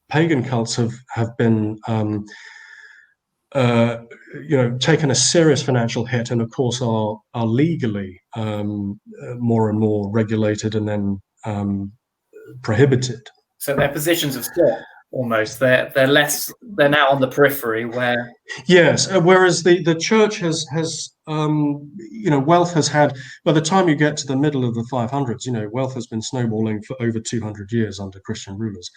pagan cults have been taken a serious financial hit, and of course are legally more and more regulated and then prohibited. So their positions have slipped almost. They're now on the periphery where. Yes, whereas the church has wealth has had, by the time you get to the middle of the 500s, wealth has been snowballing for over 200 years under Christian rulers.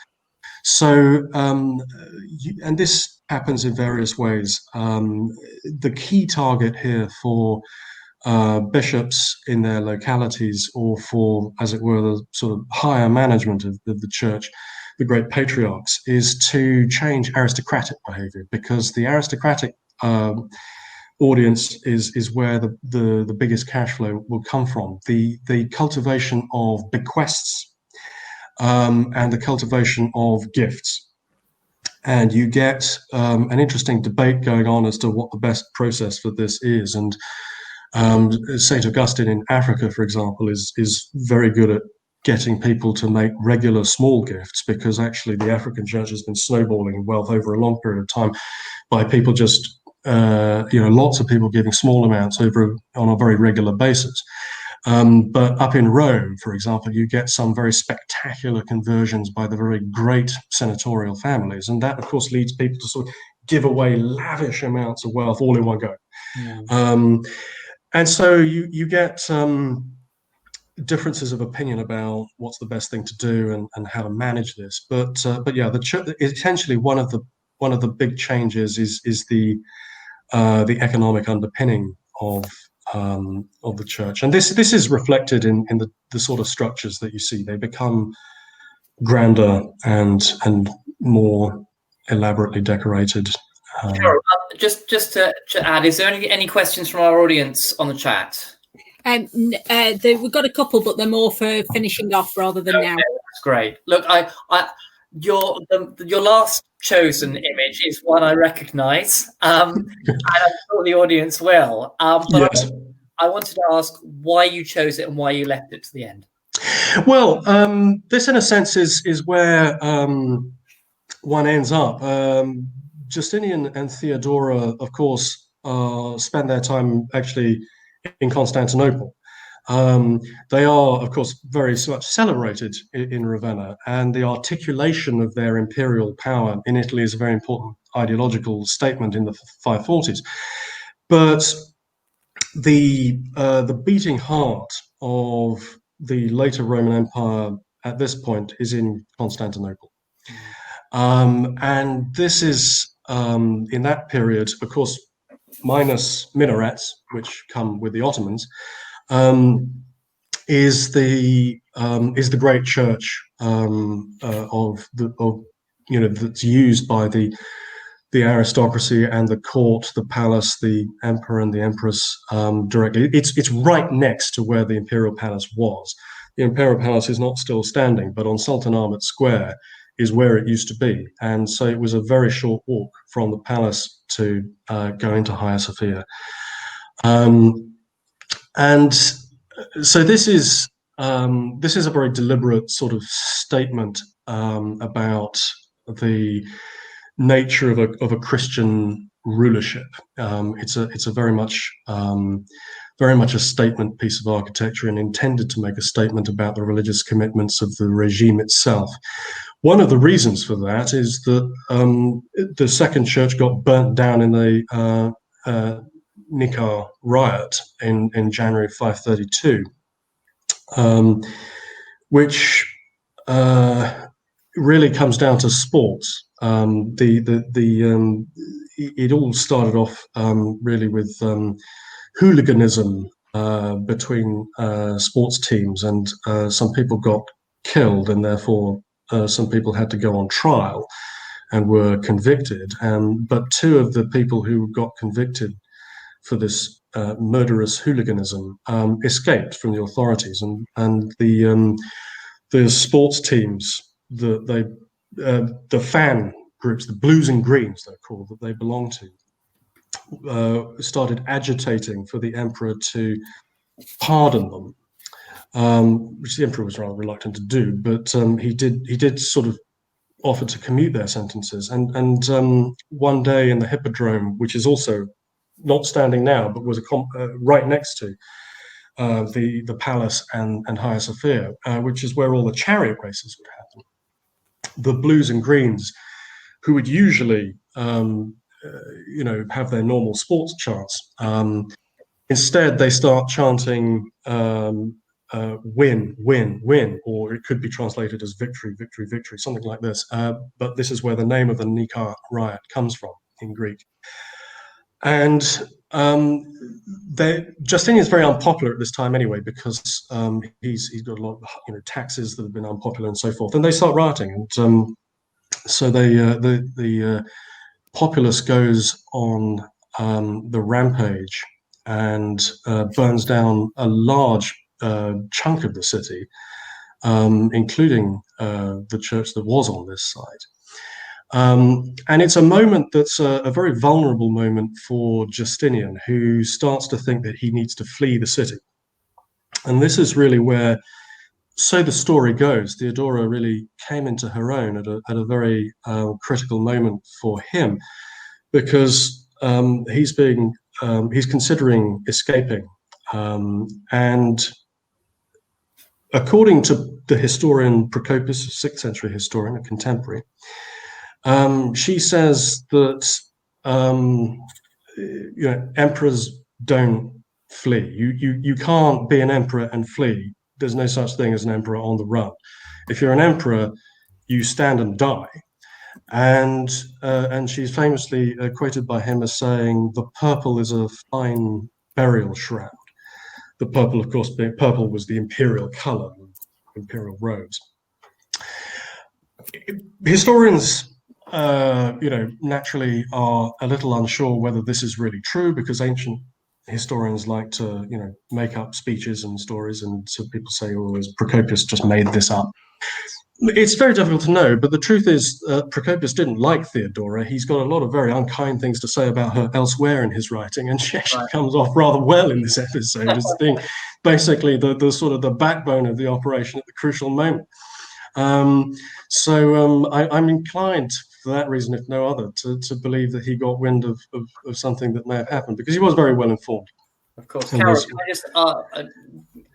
So, and this happens in various ways. The key target here for bishops in their localities, or for, as it were, the sort of higher management of the church, the great patriarchs, is to change aristocratic behavior, because the aristocratic audience is where the biggest cash flow will come from. The cultivation of bequests and the cultivation of gifts. And you get an interesting debate going on as to what the best process for this is. And St. Augustine in Africa, for example, is very good at getting people to make regular small gifts, because actually the African church has been snowballing wealth over a long period of time by people just, lots of people giving small amounts on a very regular basis. But up in Rome, for example, you get some very spectacular conversions by the very great senatorial families. And that, of course, leads people to sort of give away lavish amounts of wealth all in one go. Yeah. And so you get differences of opinion about what's the best thing to do and how to manage this. But yeah, the church, essentially one of the big changes is the economic underpinning of the church, and this is reflected in the sort of structures that you see. They become grander and more elaborately decorated. Sure. Just to add, is there any questions from our audience on the chat? We've got a couple, but they're more for finishing off rather than now. That's great. Look, your last chosen image is one I recognise, and I'm sure the audience will. But Yes. I wanted to ask why you chose it and why you left it to the end. Well, this in a sense is where one ends up. Justinian and Theodora, of course, spend their time actually in Constantinople. They are, of course, very much celebrated in Ravenna, and the articulation of their imperial power in Italy is a very important ideological statement in the 540s. But the beating heart of the later Roman Empire at this point is in Constantinople. And this is, in that period, of course, minus minarets, which come with the Ottomans, is the great church that's used by the aristocracy and the court, the palace, the emperor and the empress directly. It's right next to where the imperial palace was. The imperial palace is not still standing, but on Sultan Ahmet Square is where it used to be, and so it was a very short walk from the palace to go into Hagia Sophia. And so this is a very deliberate sort of statement about the nature of a Christian rulership. It's a very much a statement piece of architecture and intended to make a statement about the religious commitments of the regime itself. One of the reasons for that is that the second church got burnt down in the Nikar riot in January 532, which really comes down to sports. It all started off really with hooliganism between sports teams, and some people got killed, and therefore some people had to go on trial and were convicted. But two of the people who got convicted for this murderous hooliganism escaped from the authorities, and the sports teams, the fan groups, the Blues and Greens they're called, that they belong to, started agitating for the emperor to pardon them, which the emperor was rather reluctant to do, but he did sort of offer to commute their sentences. And one day in the Hippodrome, which is also not standing now, but was right next to the palace and Hagia Sophia, which is where all the chariot races would happen. The Blues and Greens, who would usually, have their normal sports chants, instead they start chanting "win, win, win," or it could be translated as "victory, victory, victory," something like this. But this is where the name of the Nikar riot comes from in Greek. And Justinian is very unpopular at this time anyway, because he's got a lot of taxes that have been unpopular and so forth, and they start rioting, and so the populace goes on the rampage and burns down a large chunk of the city, including the church that was on this side. And it's a moment that's a very vulnerable moment for Justinian, who starts to think that he needs to flee the city. And this is really where, so the story goes, Theodora really came into her own at a very critical moment for him, because he's considering escaping. And according to the historian Procopius, a 6th century historian, a contemporary, she says that emperors don't flee. You can't be an emperor and flee. There's no such thing as an emperor on the run. If you're an emperor, you stand and die. And she's famously quoted by him as saying, "The purple is a fine burial shroud." The purple, of course, purple was the imperial color of imperial robes. Historians naturally are a little unsure whether this is really true, because ancient historians like to, make up speeches and stories, and so people say, "Oh, Procopius just made this up." It's very difficult to know, but the truth is, Procopius didn't like Theodora. He's got a lot of very unkind things to say about her elsewhere in his writing, and she actually comes off rather well in this episode as being basically the sort of the backbone of the operation at the crucial moment. I'm inclined, for that reason, if no other, to believe that he got wind of something that may have happened, because he was very well informed. Of course. Carol, can I just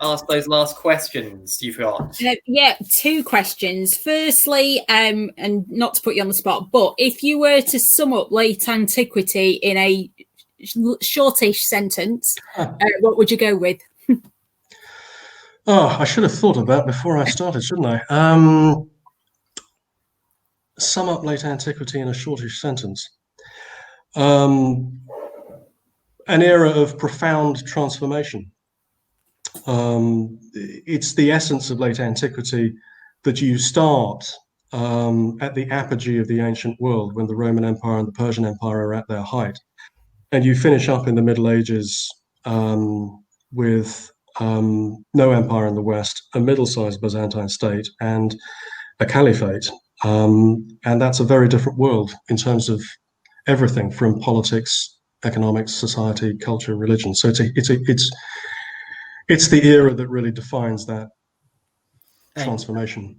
ask those last questions you've got? Yeah, 2 questions. Firstly, and not to put you on the spot, but if you were to sum up late antiquity in a shortish sentence, what would you go with? Oh, I should have thought of that before I started, shouldn't I? Sum up late antiquity in a shortish sentence. An era of profound transformation. It's the essence of late antiquity that you start at the apogee of the ancient world, when the Roman Empire and the Persian Empire are at their height, and you finish up in the Middle Ages with no empire in the West, a middle-sized Byzantine state, and a caliphate. And that's a very different world in terms of everything from politics, economics, society, culture, religion. So it's the era that really defines that transformation.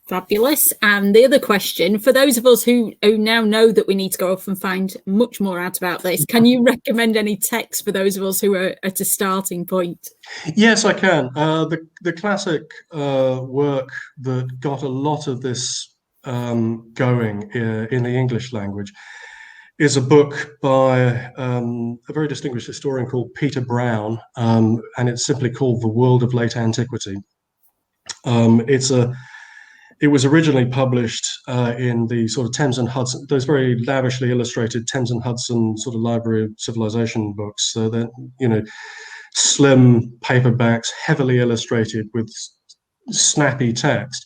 Fabulous. And the other question, for those of us who now know that we need to go off and find much more out about this, can you recommend any texts for those of us who are at a starting point? Yes, I can. The classic work that got a lot of this going in the English language is a book by a very distinguished historian called Peter Brown, and it's simply called The World of Late Antiquity. It was originally published in the sort of Thames and Hudson, those very lavishly illustrated Thames and Hudson sort of Library of Civilization books. So they're, slim paperbacks, heavily illustrated with snappy text,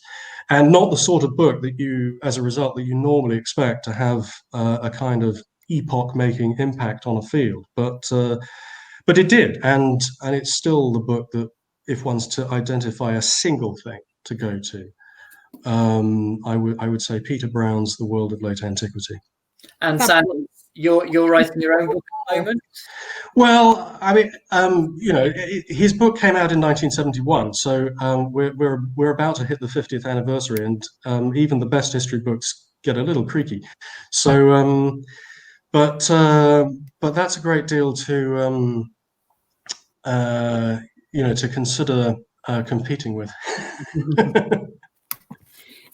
and not the sort of book that you, as a result, that you normally expect to have a kind of epoch-making impact on a field. But it did, and it's still the book that, if one's to identify a single thing to go to, I would say Peter Brown's The World of Late Antiquity. And Sam, you're writing your own book at the moment? Well, I mean, his book came out in 1971, so we're about to hit the 50th anniversary, and even the best history books get a little creaky. So, but that's a great deal to to consider competing with.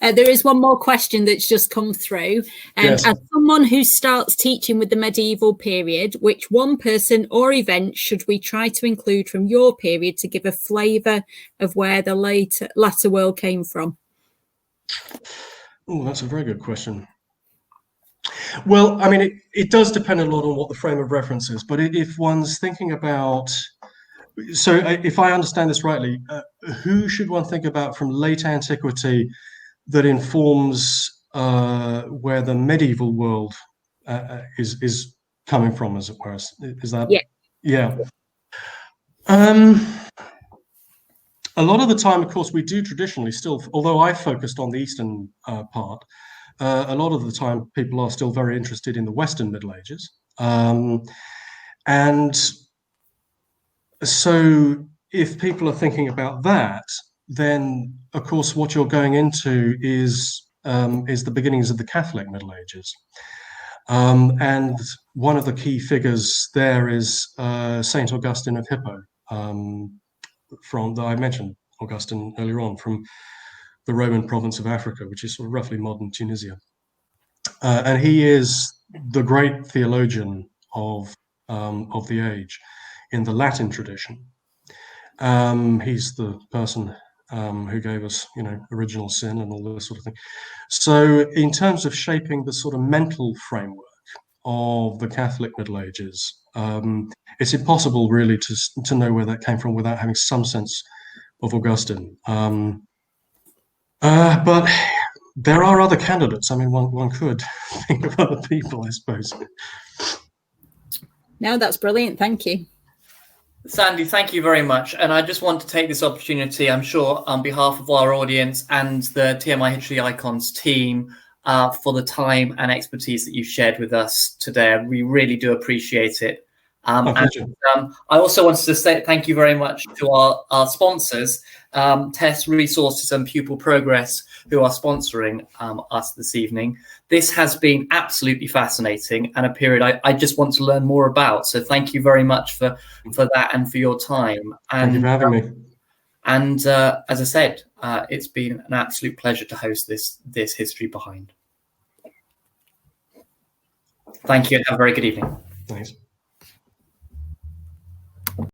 There is one more question that's just come through. Yes. As someone who starts teaching with the medieval period, which one person or event should we try to include from your period to give a flavour of where the latter world came from? Oh, that's a very good question. Well, I mean, it does depend a lot on what the frame of reference is, but if one's thinking about, so if I understand this rightly, who should one think about from late antiquity that informs where the medieval world is coming from, as it were? Is that? Yeah. A lot of the time, of course, we do traditionally still, although I focused on the Eastern part, a lot of the time people are still very interested in the Western Middle Ages. And so if people are thinking about that, then of course what you're going into is the beginnings of the Catholic Middle Ages. And one of the key figures there is Saint Augustine of Hippo, I mentioned Augustine earlier on, from the Roman province of Africa, which is sort of roughly modern Tunisia. And he is the great theologian of the age in the Latin tradition. He's the person who gave us, original sin and all this sort of thing. So in terms of shaping the sort of mental framework of the Catholic Middle Ages, it's impossible really to know where that came from without having some sense of Augustine. But there are other candidates. I mean, one could think of other people, I suppose. No, that's brilliant. Thank you. Sandy, thank you very much. And I just want to take this opportunity, I'm sure, on behalf of our audience and the TMI History Icons team, for the time and expertise that you've shared with us today. We really do appreciate it. I also wanted to say thank you very much to our sponsors, Test Resources and Pupil Progress, who are sponsoring us this evening. This has been absolutely fascinating and a period I just want to learn more about. So thank you very much for that and for your time. And, thank you for having me. And as I said, it's been an absolute pleasure to host this History Behind. Thank you and have a very good evening. Thanks.